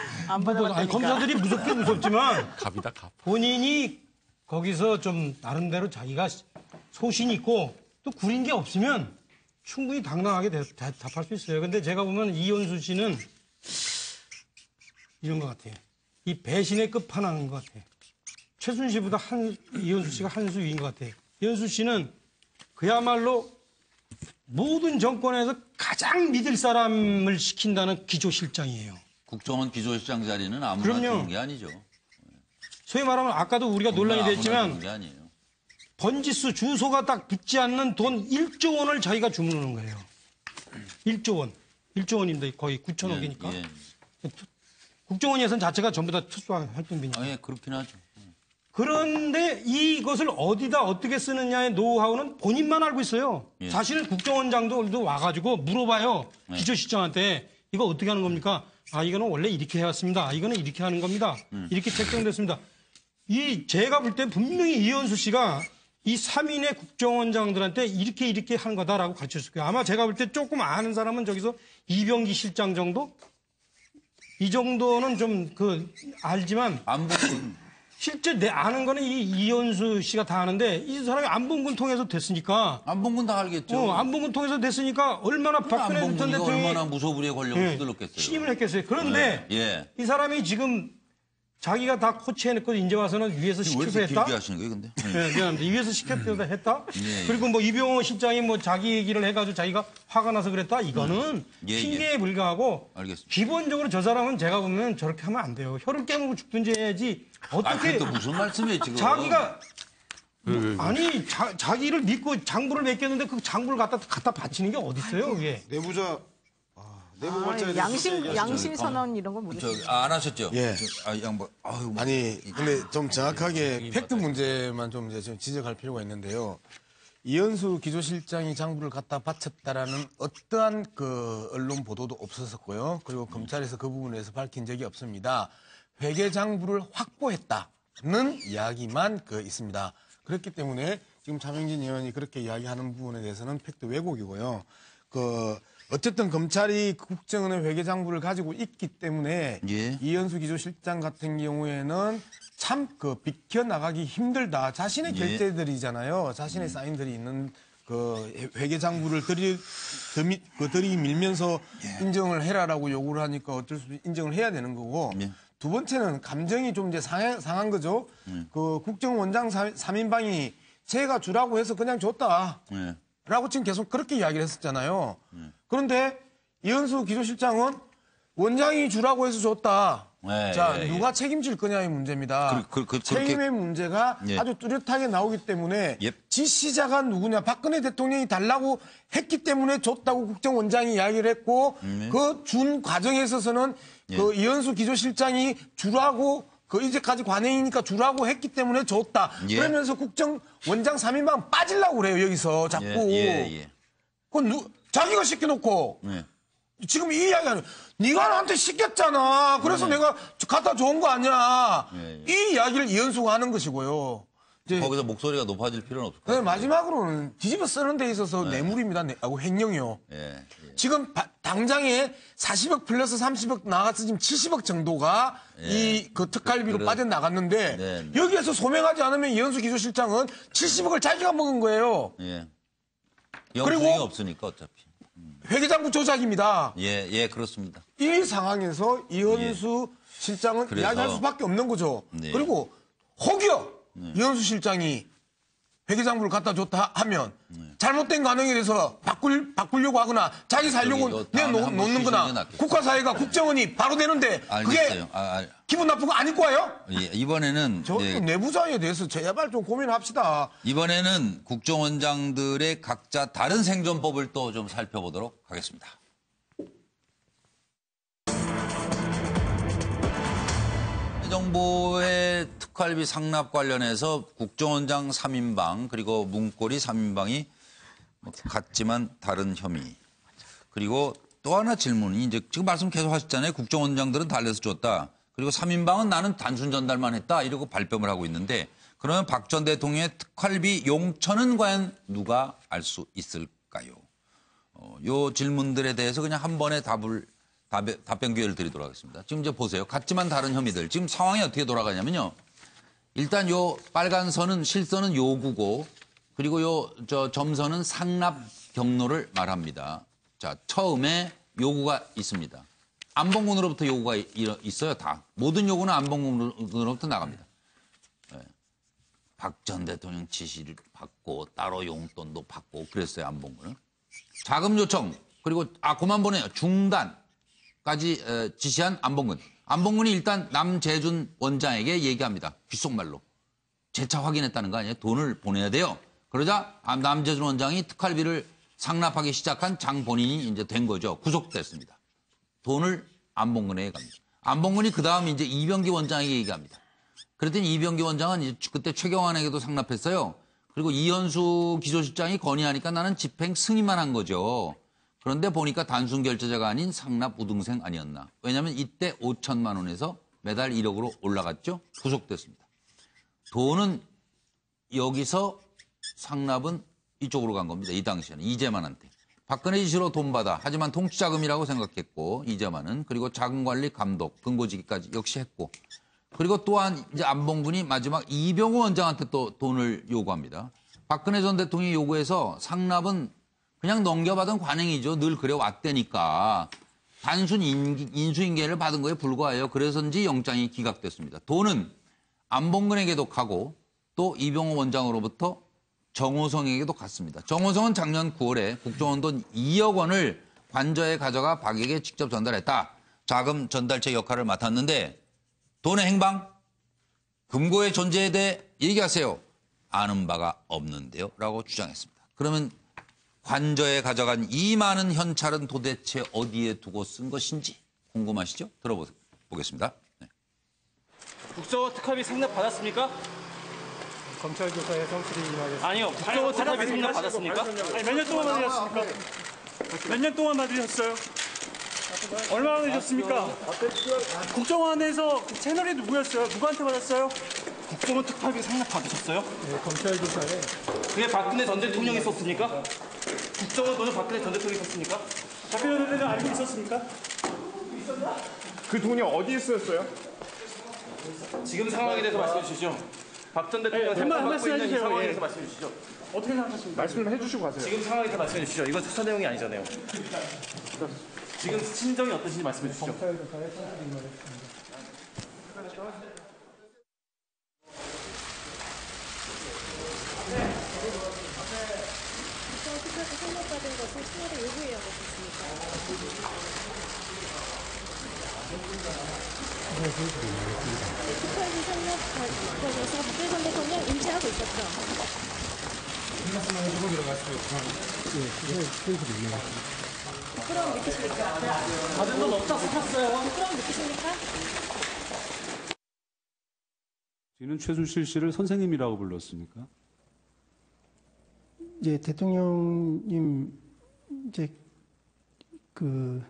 검사들이 무섭긴 무섭지만 갑이다 갑. 본인이 거기서 좀 나름대로 자기가 소신 있고 또 구린 게 없으면 충분히 당당하게 답할 수 있어요. 근데 제가 보면 이현수 씨는 이런 것 같아요. 이 배신의 끝판왕인 것 같아요. 최순실보다 이현수 씨가 한 수 위인 것 같아요. 이현수 씨는 그야말로 모든 정권에서 가장 믿을 사람을 시킨다는 기조실장이에요. 국정원 기조실장 자리는 아무나 주는 게 아니죠. 소위 말하면 아까도 우리가 논란이 됐지만 게 번지수 주소가 딱 붙지 않는 돈 1조 원을 자기가 주문하는 거예요. 1조 원. 1조 원인데 거의 9천억이니까. 예. 국정원 예산 자체가 전부 다 특수한 활동비니까. 예, 그렇긴 하죠. 그런데 이것을 어디다 어떻게 쓰느냐의 노하우는 본인만 알고 있어요. 예. 사실은 국정원장도 와가지고 물어봐요. 기조실장한테 이거 어떻게 하는 겁니까? 아, 이거는 원래 이렇게 해왔습니다. 이거는 이렇게 하는 겁니다. 이렇게 책정됐습니다. 제가 볼 때 분명히 이현수 씨가 이 3인의 국정원장들한테 이렇게 하는 거다라고 가르쳤을 거예요. 아마 제가 볼 때 조금 아는 사람은 저기서 이병기 실장 정도? 이 정도는 좀 알지만. 실제 내 아는 거는 이현수 씨가 다 아는데 이 사람이 안봉근 통해서 됐으니까. 안봉근 다 알겠죠. 안봉근 통해서 됐으니까 얼마나 박근혜 전 대통령이 얼마나 무소불위의 권력을 휘둘렀겠어요. 신임을 했겠어요. 그런데 이 사람이 지금 자기가 다 코치해놓고 이제 와서는 위에서 시켜서 왜 이렇게 했다. 길게 하시는 거예요, 근데? 네, 미안합니다. 위에서 시켰다 했다. 예. 그리고 뭐 이병호 실장이 뭐 자기 얘기를 해가지고 자기가 화가 나서 그랬다. 이거는 핑계에 불과하고. 알겠습니다. 기본적으로 저 사람은 제가 보면 저렇게 하면 안 돼요. 혀를 깨물고 죽든지 해야지. 어떻게 또 무슨 말씀이에요 지금? 자기가 아니 자기를 믿고 장부를 맡겼는데 그 장부를 갖다 바치는 게 어디 있어요, 그게? 내부 양심 선언 이런 거 모르겠어요. 안 하셨죠? 예. 양보. 아니, 근데 좀 정확하게 팩트 문제만 좀 이제 좀 지적할 필요가 있는데요. 이현수 기조실장이 장부를 갖다 바쳤다라는 어떠한 언론 보도도 없었었고요. 그리고 검찰에서 그 부분에서 밝힌 적이 없습니다. 회계 장부를 확보했다는 이야기만 있습니다. 그렇기 때문에 지금 차명진 의원이 그렇게 이야기하는 부분에 대해서는 팩트 왜곡이고요. 어쨌든 검찰이 국정원의 회계 장부를 가지고 있기 때문에 이현수 기조실장 같은 경우에는 참 비켜나가기 힘들다. 자신의 결제들이잖아요. 자신의 사인들이 있는 회계 장부를 들이밀면서 인정을 해라라고 요구를 하니까 어쩔 수 없이 인정을 해야 되는 거고. 두 번째는 감정이 좀 이제 상한 거죠. 국정원장 3인방이 제가 주라고 해서 그냥 줬다. 라고 지금 계속 그렇게 이야기를 했었잖아요. 그런데 이현수 기조실장은 원장이 주라고 해서 줬다. 누가 책임질 거냐의 문제입니다. 책임의 문제가 아주 뚜렷하게 나오기 때문에 지시자가 누구냐. 박근혜 대통령이 달라고 했기 때문에 줬다고 국정원장이 이야기를 했고 그 준 과정에 있어서는 이현수 기조실장이 주라고 이제까지 관행이니까 주라고 했기 때문에 줬다. 그러면서 국정원장 3인방 빠지려고 그래요, 여기서 자꾸. 그건 자기가 시켜놓고. 지금 이 이야기하는 네가 나한테 시켰잖아. 그래서 내가 갖다 좋은 거 아니야. 이 이야기를 이현수가 하는 것이고요. 거기서 목소리가 높아질 필요는 없을 것 같아요. 마지막으로는 뒤집어 쓰는 데 있어서 뇌물입니다. 횡령이요. 지금 당장에 40억 플러스 30억 나가서 지금 70억 정도가 특활비로 빠져나갔는데 여기에서 소명하지 않으면 이현수 기조실장은 70억을 자기가 먹은 거예요. 영수증이 없으니까 어차피. 회계장부 조작입니다. 그렇습니다. 이 상황에서 이현수 실장은 이야기할 수밖에 없는 거죠. 그리고 혹여 이현수 실장이 회계장부를 갖다 줬다 하면 잘못된 가능에 대해서 바꾸려고 하거나 자기 살려고 내놓는 거나 국가사회가 국정원이 바로 되는데 그게 기분 나쁜 거 아닐 거예요? 이번에는 내부자에 대해서 제발 좀 고민합시다. 이번에는 국정원장들의 각자 다른 생존법을 또 좀 살펴보도록 하겠습니다. 정부의 특활비 상납 관련해서 국정원장 3인방 그리고 문고리 3인방이 같지만 다른 혐의. 그리고 또 하나 질문이 이제 지금 말씀 계속 하셨잖아요. 국정원장들은 달래서 줬다. 그리고 3인방은 나는 단순 전달만 했다. 이러고 발뺌을 하고 있는데 그러면 박 전 대통령의 특활비 용처는 과연 누가 알 수 있을까요? 요 질문들에 대해서 그냥 한 번에 답변 기회를 드리도록 하겠습니다. 지금 이제 보세요. 같지만 다른 혐의들. 지금 상황이 어떻게 돌아가냐면요. 일단 요 빨간 선은 실선은 요구고 그리고 요 점선은 상납 경로를 말합니다. 자, 처음에 요구가 있습니다. 안봉근으로부터 요구가 있어요, 다. 모든 요구는 안봉근으로부터 나갑니다. 네. 박 전 대통령 지시를 받고 따로 용돈도 받고 그랬어요, 안봉근은. 자금 요청 그리고 그만 보내요. 중단까지 지시한 안봉근. 안봉근이 일단 남재준 원장에게 얘기합니다. 귓속말로. 재차 확인했다는 거 아니에요? 돈을 보내야 돼요. 그러자 남재준 원장이 특활비를 상납하기 시작한 장 본인이 이제 된 거죠. 구속됐습니다. 돈을 안봉근에게 갑니다. 안봉근이 그 다음 이제 이병기 원장에게 얘기합니다. 그랬더니 이병기 원장은 이제 그때 최경환에게도 상납했어요. 그리고 이현수 기조실장이 건의하니까 나는 집행 승인만 한 거죠. 그런데 보니까 단순 결제자가 아닌 상납 우등생 아니었나. 왜냐하면 이때 5천만 원에서 매달 1억으로 올라갔죠. 구속됐습니다. 돈은 여기서 상납은 이쪽으로 간 겁니다. 이 당시에는 이재만한테. 박근혜 지시로 돈 받아. 하지만 통치자금이라고 생각했고 이재만은. 그리고 자금관리 감독, 근거지기까지 역시 했고. 그리고 또한 이제 안봉근이 마지막 이병호 원장한테 또 돈을 요구합니다. 박근혜 전 대통령이 요구해서 상납은 그냥 넘겨받은 관행이죠. 늘 그래 왔다니까. 단순 인수인계를 받은 거에 불과해요. 그래서인지 영장이 기각됐습니다. 돈은 안봉근에게도 가고 또 이병호 원장으로부터 정호성에게도 갔습니다. 정호성은 작년 9월에 국정원 돈 2억 원을 관저에 가져가 박에게 직접 전달했다. 자금 전달체 역할을 맡았는데 돈의 행방, 금고의 존재에 대해 얘기하세요. 아는 바가 없는데요. 라고 주장했습니다. 그러면 관저에 가져간 이 많은 현찰은 도대체 어디에 두고 쓴 것인지 궁금하시죠? 들어보겠습니다. 네. 국정원 특활비 상납 받았습니까? 검찰 조사에 성실히 임하겠습니다. 아니요. 국정원 특활비 상납 받았습니까? 아니, 몇 년 동안 받으셨습니까? 몇 년 동안 받으셨어요? 얼마나 받으셨습니까? 국정원에서 채널이 누구였어요? 누구한테 받았어요? 국정원 특활비 상납 받으셨어요? 네, 검찰 조사에. 그게 박근혜 전 대통령이 썼습니까? 국정원 돈은 박근혜 전 대통령이 썼습니까? 박근혜 전 대통령 알고 있었습니까? 그 돈이 어디에 쓰였어요? 지금 상황에 대해서 말씀해 주시죠. 박 전 대통령 한 받고 있는 이 상황에 예. 대해서 말씀해 주시죠. 어떻게 생각하십니까? 말씀을 해주시고 가세요. 지금 상황에 대해서 말씀해 주시죠. 이건 수사 내용이 아니잖아요. 지금 심정이 어떠신지 말씀해 주시죠. 검찰 조사에 성실히 임하겠습니다. 특활비 상납받은 것을 수혈에 요구해야 되겠습니까? 특활비 상납 과정에서 박근혜 전 대통령 인지하고 있었죠. 말씀만 해주고 들어가시죠. 부끄러움 느끼십니까? 받은 돈 없다 쓰셨어요. 부끄러움 느끼십니까? 저희는 최순실 씨를 선생님이라고 불렀습니까? 이제 대통령님 이제 그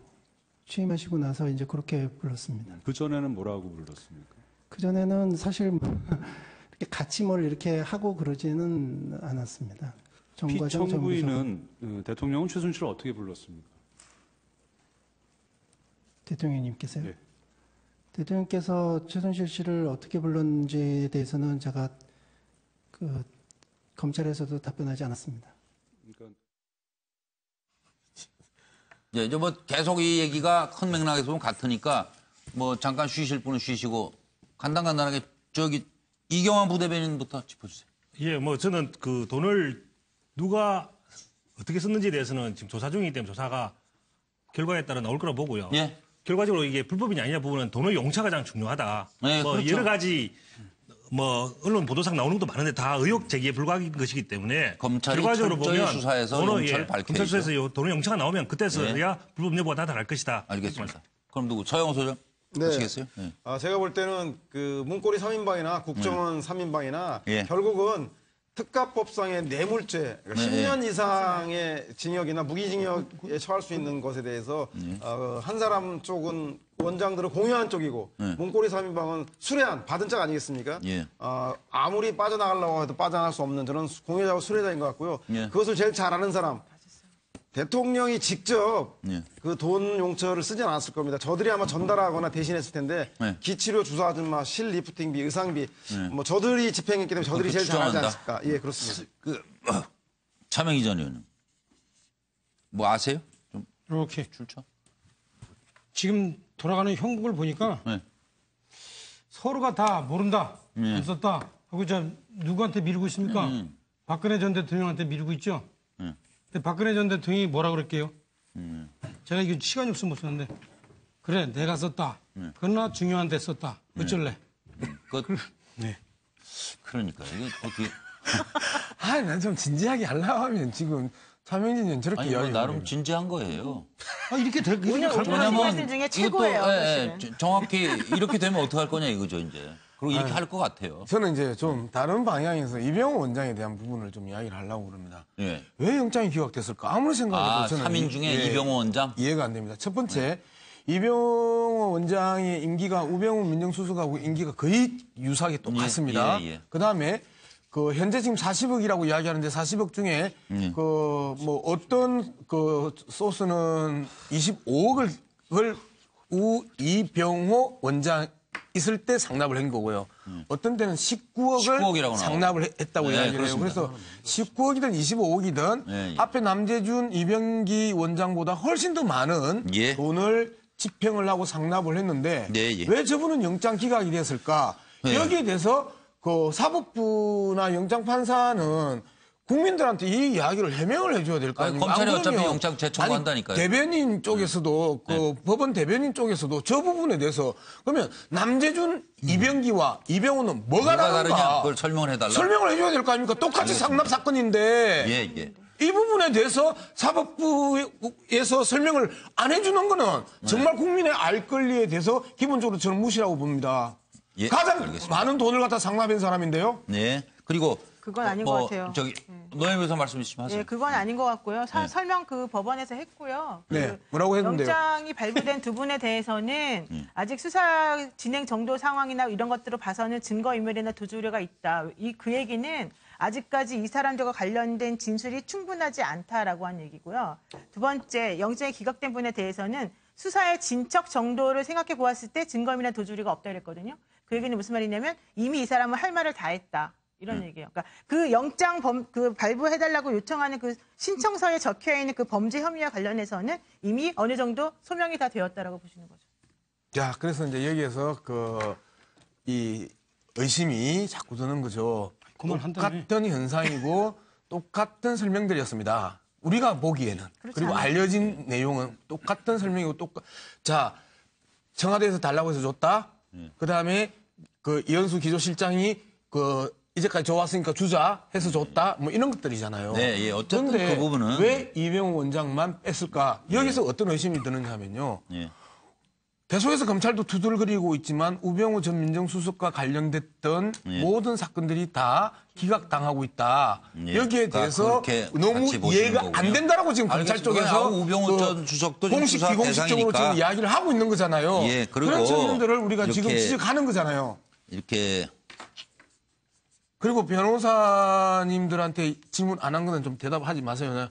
취임하시고 나서 이제 그렇게 불렀습니다. 그 전에는 뭐라고 불렀습니까? 그 전에는 사실 이렇게 같이 뭘 이렇게 하고 그러지는 않았습니다. 정과장 피청구인은 대통령은 최순실을 어떻게 불렀습니까? 대통령님께서요? 네. 대통령께서 최순실 씨를 어떻게 불렀는지에 대해서는 제가 그 검찰에서도 답변하지 않았습니다. 그러니까 예, 이제 뭐 계속 이 얘기가 큰 맥락에서 보면 같으니까 뭐 잠깐 쉬실 분은 쉬시고 간단하게 저기 이경환 부대변인부터 짚어주세요. 예, 뭐 저는 그 돈을 누가 어떻게 썼는지에 대해서는 지금 조사 중이기 때문에 조사가 결과에 따라 나올 거라 보고요. 예. 결과적으로 이게 불법이냐 아니냐 부분은 돈의 용차가 가장 중요하다. 네, 뭐 그렇죠. 여러 가지 뭐 언론 보도상 나오는 것도 많은데 다 의혹 제기에 불과한 것이기 때문에 검찰이 결과적으로 철저히 보면 수사해서 돈을, 용처를 밝혀야죠. 검찰 수사에서 돈의 용차가 나오면 그때서야 불법 여부가 다 나갈 것이다. 알겠습니다. 그럼 누구? 서영호 소장. 하시겠어요? 네. 제가 볼 때는 그 문고리 3인방이나 국정원 3인방이나 예. 결국은 특가법상의 뇌물죄, 그러니까 10년 이상의 징역이나 무기징역에 처할 수 있는 것에 대해서 한 사람 쪽은 원장들은 공유한 쪽이고 문고리 3인방은 수뢰한 받은 짝 아니겠습니까? 예. 아무리 빠져나가려고 해도 빠져나갈 수 없는 저는 공유자고 수뢰자인 것 같고요. 예. 그것을 제일 잘 아는 사람. 대통령이 직접 예. 그 돈 용처를 쓰진 않았을 겁니다. 저들이 아마 전달하거나 대신했을 텐데 네. 기치료 주사 아줌마, 실 리프팅비, 의상비 네. 뭐 저들이 집행했기 때문에 저들이 제일 잘하지 않을까. 예, 그렇습니다. 차명희 전 의원은 뭐 아세요? 좀 이렇게 출처? 지금 돌아가는 형국을 보니까 네. 서로가 다 모른다, 네. 안 썼다 하고 누구한테 미루고 있습니까? 박근혜 전 대통령한테 미루고 있죠. 근데 박근혜 전 대통령이 뭐라 그럴게요? 제가 이거 시간이 없어서 못 썼는데 그래 내가 썼다. 그러나 중요한 데 썼다. 어쩔래? 네. 그러니까 이게 어떻게? 난 좀 진지하게 하려고 하면 지금 차명진 의원 저렇게 아니, 이야기해요. 나름 진지한 거예요. 이렇게 될 오늘 하신 말씀 중에 최고예요. 사실은. 정확히 이렇게 되면 어떡할 거냐 이거죠 이제. 그리고 이렇게 할 것 같아요. 저는 이제 좀 다른 방향에서 이병호 원장에 대한 부분을 좀 이야기를 하려고 그럽니다. 예. 왜 영장이 기각됐을까? 아무리 생각해도 저는 3인 중에 이병호 원장? 이해가 안 됩니다. 첫 번째, 이병호 원장의 임기가 우병우 민정수석하고 임기가 거의 유사하게 똑같습니다. 예. 그다음에 그 현재 지금 40억이라고 이야기하는데 40억 중에 그 뭐 어떤 그 소스는 25억을 이병호 원장 있을 때 상납을 한 거고요. 어떤 때는 19억을 상납을 했다고 이야기를 해요. 그래서 19억이든 25억이든 앞에 남재준, 이병기 원장보다 훨씬 더 많은 돈을 집행을 하고 상납을 했는데 왜 저분은 영장 기각이 됐을까? 여기에 대해서 그 사법부나 영장판사는 국민들한테 이 이야기를 해명을 해줘야 될 거 아닙니까? 검찰이 어차피 영장 재청구한다니까요. 대변인 쪽에서도 법원 대변인 쪽에서도 저 부분에 대해서 그러면 남재준, 이병기와 이병호는 뭐가 다른가? 그걸 설명을 해달라. 설명을 해줘야 될 거 아닙니까? 똑같이 상납 사건인데 이 부분에 대해서 사법부에서 설명을 안 해주는 거는 정말 국민의 알 권리에 대해서 기본적으로 저는 무시라고 봅니다. 가장 알겠습니다. 많은 돈을 갖다 상납한 사람인데요. 네. 그리고 그건 아닌 것 같아요. 저기 노예부에서 말씀 주시면 하세요. 네, 그건 아닌 것 같고요. 설명 그 법원에서 했고요. 네, 뭐라고 했는데요? 영장이 발부된 두 분에 대해서는 아직 수사 진행 정도 상황이나 이런 것들을 봐서는 증거인멸이나 도주 우려가 있다. 그 얘기는 아직까지 이 사람들과 관련된 진술이 충분하지 않다라고 한 얘기고요. 두 번째, 영장이 기각된 분에 대해서는 수사의 진척 정도를 생각해 보았을 때 증거인멸이나 도주 우려가 없다 그랬거든요. 그 얘기는 무슨 말이냐면 이미 이 사람은 할 말을 다 했다. 이런 얘기예요. 그러니까 그 영장 발부해달라고 요청하는 그 신청서에 적혀 있는 그 범죄 혐의와 관련해서는 이미 어느 정도 소명이 다 되었다라고 보시는 거죠. 자, 그래서 이제 여기에서 이 의심이 자꾸 드는 거죠. 똑같은 현상이고 똑같은 설명들이었습니다. 우리가 보기에는. 그리고 알려진 내용은 똑같은 설명이고 자, 청와대에서 달라고 해서 줬다. 그다음에 그 이현수 기조실장이 이제까지 좋았으니까 주자 해서 줬다. 뭐 이런 것들이잖아요. 네, 어쨌든 그 부분은 왜 이병호 원장만 뺐을까? 여기서 어떤 의심이 드느냐 하면요. 계속해서 검찰도 두들거리고 있지만 우병우 전 민정수석과 관련됐던 모든 사건들이 다 기각당하고 있다. 여기에 대해서 너무 이해가 안 된다라고 지금 검찰 쪽에서 우병우 전 수석도 공식 비공식적으로 지금 이야기를 하고 있는 거잖아요. 그리고 그런 측면들을 우리가 지금 지적하는 거잖아요. 이렇게 그리고 변호사님들한테 질문 안 한 거는 좀 대답하지 마세요.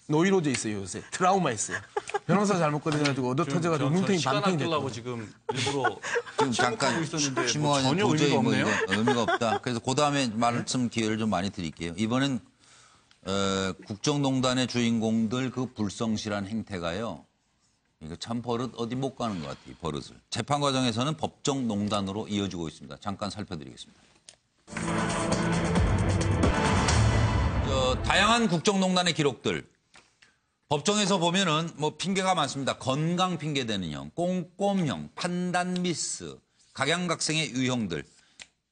노이로제 있어요, 요새. 트라우마 있어요. 변호사 잘못 걸려가지고 얻어 터져가지고 뭉탱이 반탱이 됐고. 지금 일부러 지금 잠깐 심오한 도저히 의미가 없다. 그래서 그 다음에 말씀 기회를 좀 많이 드릴게요. 이번엔 국정농단의 주인공들 그 불성실한 행태가요. 이거 참 버릇 어디 못 가는 것 같아요, 버릇을. 재판 과정에서는 법정농단으로 이어지고 있습니다. 잠깐 살펴드리겠습니다. 다양한 국정농단의 기록들. 법정에서 보면은 뭐 핑계가 많습니다. 건강 핑계대는 형, 꼼꼼형, 판단 미스, 각양각색의 유형들.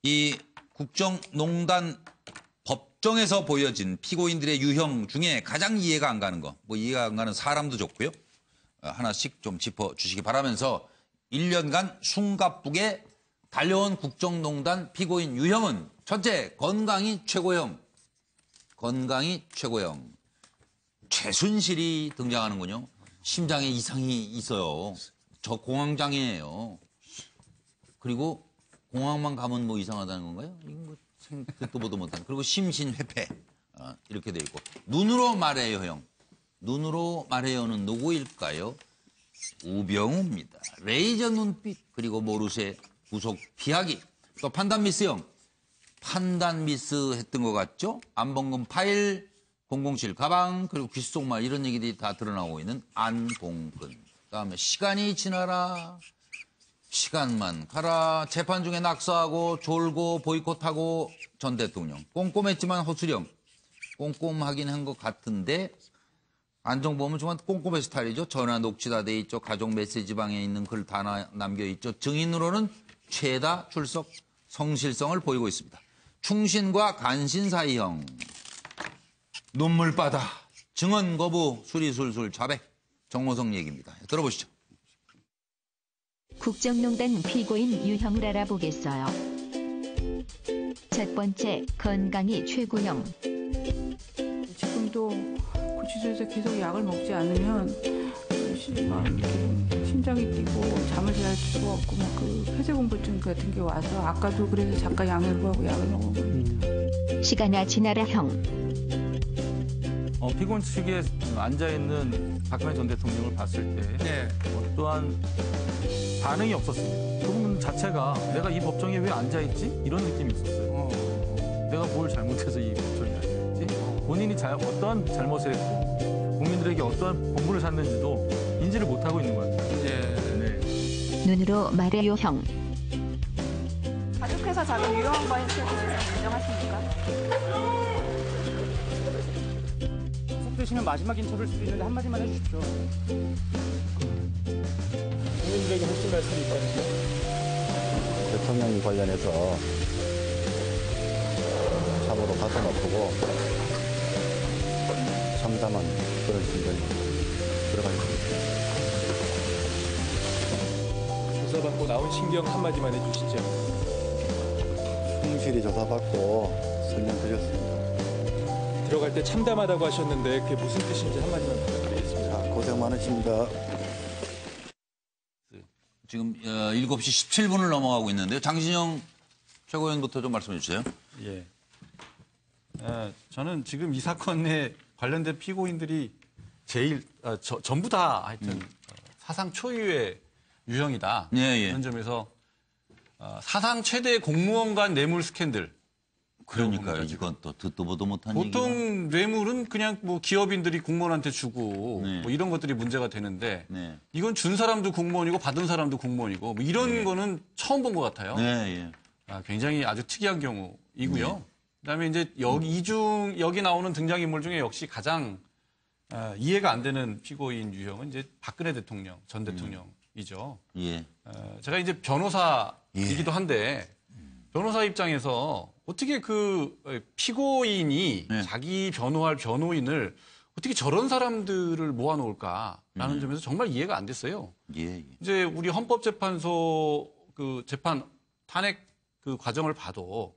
이 국정농단 법정에서 보여진 피고인들의 유형 중에 가장 이해가 안 가는 거, 뭐 이해가 안 가는 사람도 좋고요. 하나씩 좀 짚어주시기 바라면서 1년간 숨가쁘게 달려온 국정농단 피고인 유형은 첫째, 건강이 최고형. 건강이 최고형. 최순실이 등장하는군요. 심장에 이상이 있어요. 저 공황장애예요. 그리고 공항만 가면 뭐 이상하다는 건가요? 이건 뭐 듣도 보도 못한. 그리고 심신회패. 이렇게 돼 있고. 눈으로 말해요, 형. 눈으로 말해요는 누구일까요? 우병우입니다. 레이저 눈빛, 그리고 모르쇠 구속 피하기. 또 판단 미스형. 판단 미스 했던 것 같죠? 안봉금 파일, 007 가방, 그리고 귓속말 이런 얘기들이 다 드러나고 있는 안봉근. 그다음에 시간이 지나라. 시간만 가라. 재판 중에 낙서하고 졸고 보이콧하고 전 대통령. 꼼꼼했지만 허술형. 꼼꼼하긴 한 것 같은데 안정범은 정말 꼼꼼한 스타일이죠. 전화 녹취 다 돼 있죠. 가족 메시지방에 있는 글 다 남겨 있죠. 증인으로는 최다 출석 성실성을 보이고 있습니다. 충신과 간신 사이형. 눈물바다. 증언 거부 수리술술 자백. 정호성 얘기입니다. 들어보시죠. 국정농단 피고인 유형을 알아보겠어요. 첫 번째, 건강이 최고형. 지금도 구치소에서 계속 약을 먹지 않으면 심장이 뛰고 잠을 잘 수가 없고 막 그 폐쇄공포증 같은 게 와서 아까도 그래서 잠깐 양혈부하고 약을 먹었거든요. 시간아 지나라형. 피고인 측에 앉아있는 박근혜 전 대통령을 봤을 때 어떠한 반응이 없었습니다. 그분 자체가 내가 이 법정에 왜 앉아있지? 이런 느낌이 있었어요. 내가 뭘 잘못해서 이 법정에 앉아있지? 본인이 어떠한 잘못을 했고 국민들에게 어떠한 본분을 샀는지도 인지를 못하고 있는 것 같아요. 네. 눈으로 말해요 형. 가족회사 자금 유용한 거에 대해서 인정하십니까? 되시면 마지막 인터뷰일 수도 있는데 한마디만 해주십시오. 국민들에게 하실 말씀이 있다면서요? 대통령이 관련해서 참으로 가슴 아프고 참담한 그런 심정이 들어가 있습니다. 조사받고 나온 신경 한마디만 해주시죠. 충실히 조사받고 설명드렸습니다. 들어갈 때 참담하다고 하셨는데 그게 무슨 뜻인지 한마디만 부탁드리겠습니다. 고생 많으십니다. 지금 7시 17분을 넘어가고 있는데요. 장진영 최고위원부터 좀 말씀해 주세요. 예. 저는 지금 이 사건에 관련된 피고인들이 전부 다 하여튼 사상 초유의 유형이다. 이런 점에서 사상 최대 공무원 간 뇌물 스캔들. 그러니까요. 이건 또 듣도 보도 못한 보통 뇌물은 그냥 뭐 기업인들이 공무원한테 주고 뭐 이런 것들이 문제가 되는데 이건 준 사람도 공무원이고 받은 사람도 공무원이고 뭐 이런 거는 처음 본 것 같아요. 굉장히 아주 특이한 경우이고요. 그다음에 이제 여기 나오는 등장인물 중에 역시 가장 이해가 안 되는 피고인 유형은 이제 박근혜 대통령, 전 대통령이죠. 제가 이제 변호사이기도 한데 변호사 입장에서 어떻게 그 피고인이 자기 변호할 변호인을 어떻게 저런 사람들을 모아놓을까라는 점에서 정말 이해가 안 됐어요. 이제 우리 헌법재판소 그 재판 탄핵 그 과정을 봐도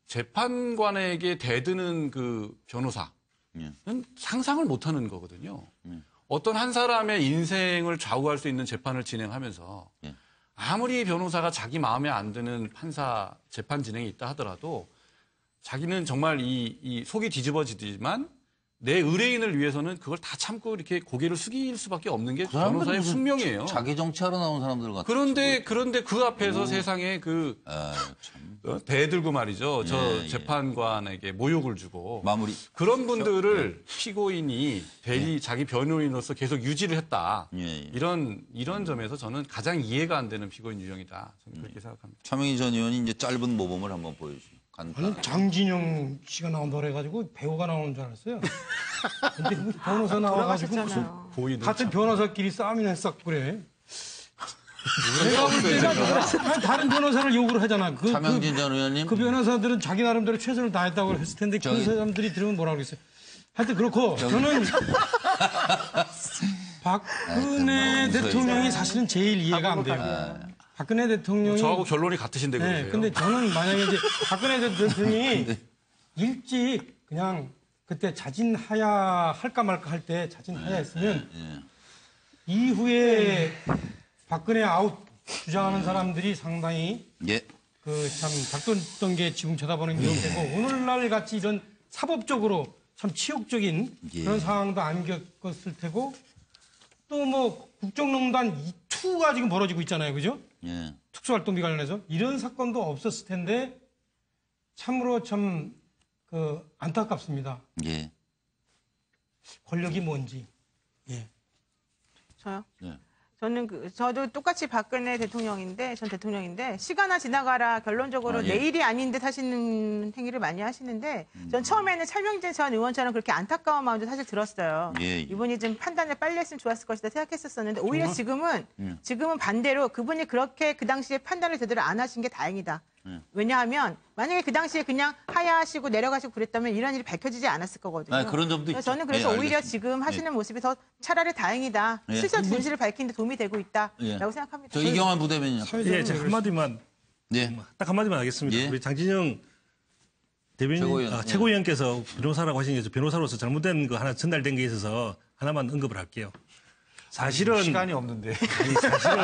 재판관에게 대드는 그 변호사는 상상을 못하는 거거든요. 어떤 한 사람의 인생을 좌우할 수 있는 재판을 진행하면서 아무리 변호사가 자기 마음에 안 드는 판사 재판 진행이 있다 하더라도 자기는 정말 이 속이 뒤집어지지만 내 의뢰인을 위해서는 그걸 다 참고 이렇게 고개를 숙일 수밖에 없는 게 변호사의 숙명이에요. 자기 정치하러 나온 사람들 같아요. 그런데 그 앞에서 세상에 배 들고 말이죠. 재판관에게 모욕을 주고 마무리 그런 분들을 피고인이 자기 변호인으로서 계속 유지를 했다. 이런 점에서 저는 가장 이해가 안 되는 피고인 유형이다. 저는 그렇게 생각합니다. 차명희 전 의원이 이제 짧은 모범을 한번 보여주시죠. 저는 장진영 씨가 나온다고 해가지고 배우가 나오는 줄 알았어요. 근데 변호사 나와가지고 무슨 같은 변호사끼리 싸움이나 했었고 그래. 내가 볼 때는 다른 변호사를 욕을 하잖아. 차명진 전 의원님. 그 변호사들은 자기 나름대로 최선을 다했다고 했을 텐데 그 사람들이 들으면 뭐라 그러겠어요. 하여튼 그렇고 저는 박근혜 대통령이 사실은 제일 이해가 안 돼요. 박근혜 대통령이 저하고 결론이 같으신데 그러세요? 네, 근데 저는 만약에 이제 박근혜 대통령이 일찍 그냥 그때 자진하야 할까 말까 할 때 자진하야했으면 이후에 박근혜 아웃 주장하는 사람들이 상당히 그 참 닭도던 게 지금 쳐다보는 게 되고 오늘날 같이 이런 사법적으로 참 치욕적인 그런 상황도 안 겪었을 테고 또 뭐 국정농단 2가 지금 벌어지고 있잖아요, 그죠? 특수활동비 관련해서 이런 사건도 없었을 텐데 참으로 참 그 안타깝습니다. 권력이 뭔지. 저요? 저도 똑같이 박근혜 대통령인데, 전 대통령인데, 시간아 지나가라 결론적으로 내일이 아닌 듯 하시는 행위를 많이 하시는데, 전 처음에는 차명진 전 의원처럼 그렇게 안타까운 마음도 사실 들었어요. 이분이 좀 판단을 빨리 했으면 좋았을 것이다 생각했었는데, 오히려 지금은 반대로 그분이 그렇게 그 당시에 판단을 제대로 안 하신 게 다행이다. 왜냐하면 만약에 그 당시에 그냥 하야하시고 내려가시고 그랬다면 이런 일이 밝혀지지 않았을 거거든요. 그런 점도 있죠. 저는 그래서 오히려 지금 하시는 모습이 더 차라리 다행이다. 실제 진실을 밝히는 데 도움이 되고 있다라고 생각합니다. 저 이경환 부대변인요. 제가 한마디만 딱 한마디만 하겠습니다. 우리 장진영 대변인 최고위원께서 변호사라고 하신 게 변호사로서 잘못된 거 하나 전달된 게 있어서 하나만 언급을 할게요. 사실은 시간이 없는데. 사실은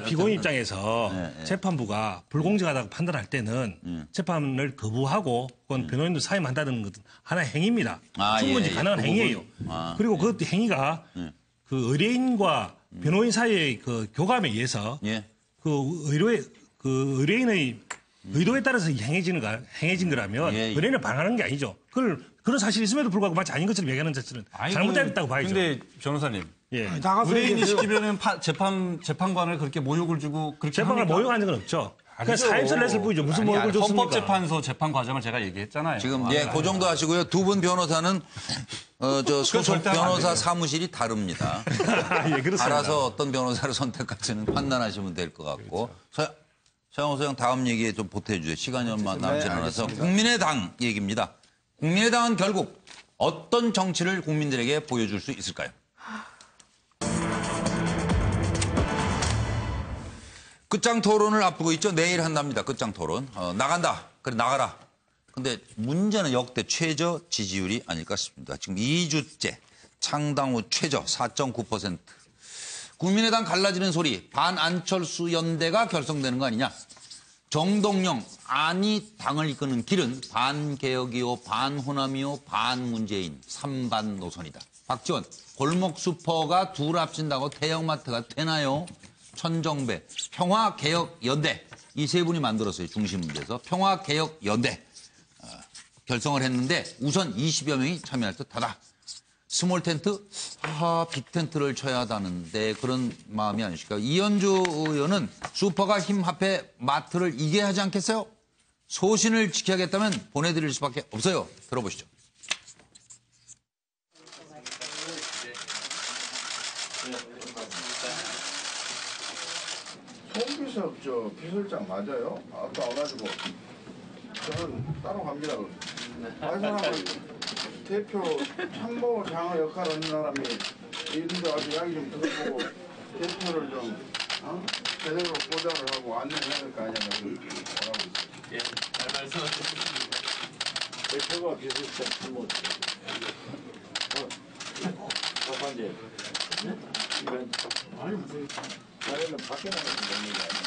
피고인 입장에서 재판부가 불공정하다고 판단할 때는 재판을 거부하고 그건 변호인도 사임한다는 것은 하나의 행위입니다. 충분히 가능한 행위예요. 그리고 그 행위가 그 의뢰인과 변호인 사이의 그 교감에 의해서 그 의뢰인의 의도에 따라서 행해진 거라면 의뢰인을 반하는 게 아니죠. 그런 사실이 있음에도 불구하고 마치 아닌 것처럼 얘기하는 자체는 잘못됐다고 봐야죠. 근데 변호사님, 의뢰인이 시키면은 재판관을 그렇게 모욕을 주고 그렇게 재판관을 모욕한 적은 없죠. 그냥 사임서를 냈을 뿐이죠. 무슨 모욕을 줬습니까? 헌법재판소 재판 과정을 제가 얘기했잖아요. 지금 그 정도 하시고요. 두 분 변호사는 소속 변호사 사무실이 다릅니다. 알아서 어떤 변호사를 선택할지는 판단하시면 될 것 같고. 서영호 소장 다음 얘기에 좀 보태주세요. 시간이 얼마 남지 않아서. 국민의당 얘기입니다. 국민의당은 결국 어떤 정치를 국민들에게 보여줄 수 있을까요? 끝장 토론을 앞두고 있죠. 내일 한답니다. 끝장 토론. 나간다. 그래 나가라. 근데 문제는 역대 최저 지지율이 아닐까 싶습니다. 지금 2주째 창당 후 최저 4.9%. 국민의당 갈라지는 소리 반안철수 연대가 결성되는 거 아니냐. 정동영 아니 당을 이끄는 길은 반개혁이요 반호남이요 반문재인 3반 노선이다. 박지원 골목 슈퍼가 둘 합친다고 대형마트가 되나요? 천정배 평화개혁연대 이 세 분이 만들었어요. 중심에서 평화개혁연대 결성을 했는데 우선 20여 명이 참여할 듯하다. 스몰 텐트? 빅 텐트를 쳐야 하다는데 그런 마음이 아니실까요? 이현주 의원은 슈퍼가 힘 합해 마트를 이겨야 하지 않겠어요? 소신을 지켜야겠다면 보내드릴 수밖에 없어요. 들어보시죠. 송비섭 비서장 맞아요? 아까 와가지고 저는 따로 갑니다. 그 사람은 대표 참모장의 역할을 하는 사람이 이런데 와서 이야기 좀 들어보고 대표를 좀 제대로 보좌를 하고 안내를 해야 될 거 아니냐 뭐라고 있어요. 잘 말씀하셨습니다. 대표가 비서실장 참모. 박관재. 이건 아니 무슨 자네는 밖에 나가서 먹는 게 아니야.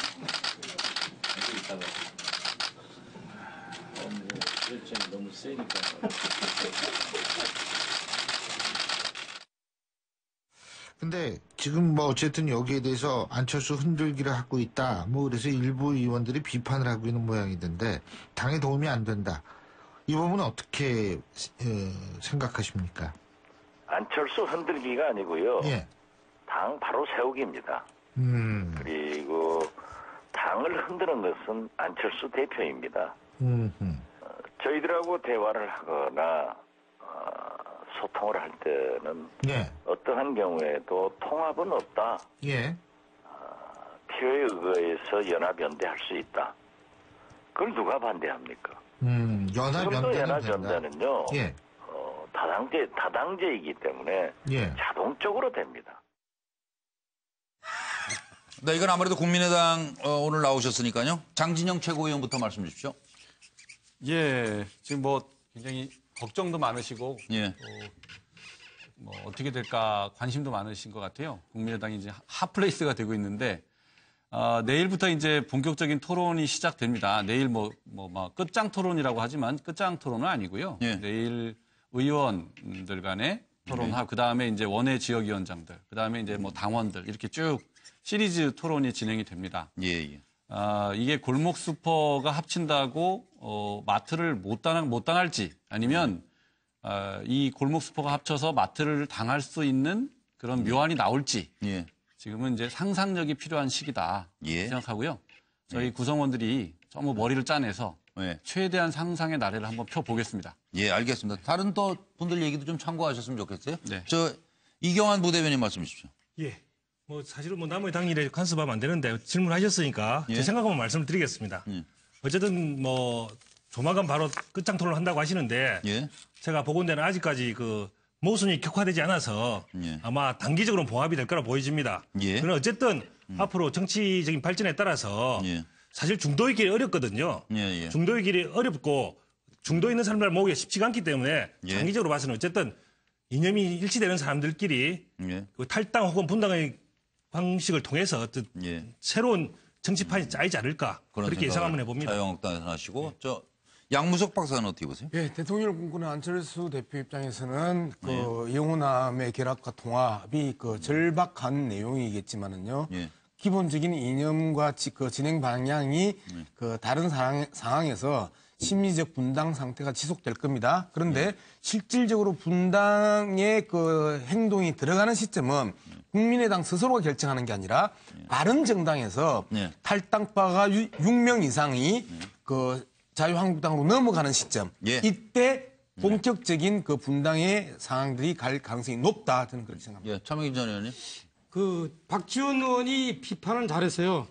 여기 있다가 열정이 너무 세니까. 근데 지금 뭐 어쨌든 여기에 대해서 안철수 흔들기를 하고 있다. 뭐 그래서 일부 의원들이 비판을 하고 있는 모양이던데 당에 도움이 안 된다. 이 부분은 어떻게 생각하십니까? 안철수 흔들기가 아니고요. 예. 당 바로 세우기입니다. 그리고 당을 흔드는 것은 안철수 대표입니다. 저희들하고 대화를 하거나 소통을 할 때는 어떠한 경우에도 통합은 없다. 필요에 의거해서 연합연대할 수 있다. 그걸 누가 반대합니까? 연합연대는요. 다당제이기 때문에 예. 자동적으로 됩니다. 네, 이건 아무래도 국민의당 오늘 나오셨으니까요. 장진영 최고위원부터 말씀 주십시오. 예, 지금 뭐 굉장히 걱정도 많으시고 예. 뭐 어떻게 될까 관심도 많으신 것 같아요. 국민의당이 이제 핫플레이스가 되고 있는데 내일부터 이제 본격적인 토론이 시작됩니다. 내일 막 끝장 토론이라고 하지만 끝장 토론은 아니고요. 예. 내일 의원들 간의 토론하고 그다음에 이제 원외 지역위원장들, 그다음에 이제 뭐 당원들 이렇게 쭉 시리즈 토론이 진행이 됩니다. 예. 이게 골목 슈퍼가 합친다고 마트를 못 당할지 아니면 이 골목 슈퍼가 합쳐서 마트를 당할 수 있는 그런 묘안이 나올지 예. 지금은 이제 상상력이 필요한 시기다 생각하고요. 저희 구성원들이 전부 머리를 짜내서 최대한 상상의 나래를 한번 펴보겠습니다. 예, 알겠습니다. 다른 또 분들 얘기도 좀 참고하셨으면 좋겠어요. 네. 저 이경환 부대변인 말씀 주십시오. 예. 뭐 사실은 뭐 남의 당 일에 간섭하면 안 되는데 질문하셨으니까 제 생각만 말씀을 드리겠습니다. 어쨌든 뭐 조만간 바로 끝장 토론을 한다고 하시는데 제가 보건대는 아직까지 그 모순이 격화되지 않아서 아마 단기적으로 봉합이 될 거라 보여집니다. 그러나 어쨌든 앞으로 정치적인 발전에 따라서 사실 중도의 길이 어렵거든요. 중도의 길이 어렵고 중도에 있는 사람들 모으기가 쉽지가 않기 때문에 장기적으로 봐서는 어쨌든 이념이 일치되는 사람들끼리 그 탈당 혹은 분당의 방식을 통해서 어떤 새로운 정치판이 짜이지 않을까 그렇게 예상 한번 해봅니다. 자유한국당에서 하시고 저 양무석 박사는 어떻게 보세요? 예, 대통령을 꿈꾸는 안철수 대표 입장에서는 그 영호남의 결합과 통합이 그 절박한 내용이겠지만은요. 기본적인 이념과 그 진행 방향이 그 다른 상황에서 심리적 분당 상태가 지속될 겁니다. 그런데 실질적으로 분당의 그 행동이 들어가는 시점은 국민의당 스스로가 결정하는 게 아니라 바른정당에서 탈당파가 6명 이상이 그 자유한국당으로 넘어가는 시점. 이때 본격적인 그 분당의 상황들이 갈 가능성이 높다. 저는 그렇게 생각합니다. 예, 차명희 전 의원님. 그 박지원 의원이 비판은 잘했어요.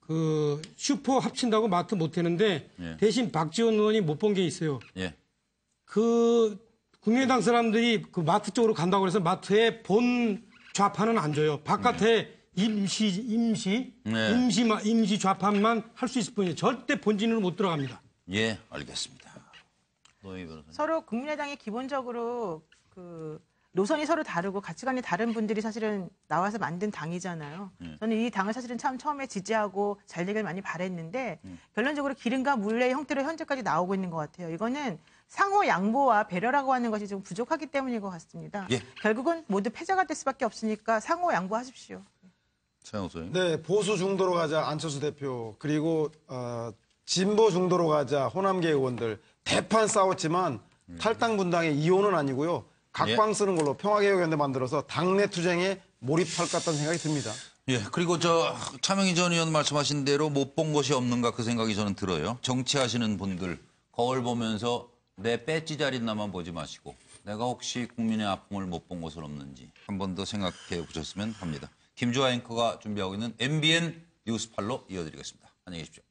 그 슈퍼 합친다고 마트 못 했는데 대신 박지원 의원이 못 본 게 있어요. 그 국민의당 사람들이 그 마트 쪽으로 간다고 해서 마트에 본 좌판은 안 줘요. 바깥에 임시 좌판만 할 수 있을 뿐이에요. 절대 본진으로 못 들어갑니다. 예, 알겠습니다. 노영희 변호사님. 서로 국민의당이 기본적으로 그 노선이 서로 다르고 가치관이 다른 분들이 사실은 나와서 만든 당이잖아요. 저는 이 당을 사실은 참 처음에 지지하고 잘 되길 많이 바랬는데 결론적으로 기름과 물의 형태로 현재까지 나오고 있는 것 같아요. 이거는 상호 양보와 배려라고 하는 것이 좀 부족하기 때문인 것 같습니다. 결국은 모두 패자가 될 수밖에 없으니까 상호 양보하십시오. 네, 보수 중도로 가자 안철수 대표 그리고 진보 중도로 가자 호남계 의원들 대판 싸웠지만 탈당 분당의 이혼은 아니고요. 각방 쓰는 걸로 평화개혁연대 만들어서 당내 투쟁에 몰입할 것 같다는 생각이 듭니다. 예, 그리고 저 차명희 전 의원 말씀하신 대로 못 본 것이 없는가 그 생각이 저는 들어요. 정치하시는 분들 거울 보면서 내 배지 자리나만 보지 마시고 내가 혹시 국민의 아픔을 못 본 것은 없는지 한 번 더 생각해 보셨으면 합니다. 김주아 앵커가 준비하고 있는 MBN 뉴스팔로 이어드리겠습니다. 안녕히 계십시오.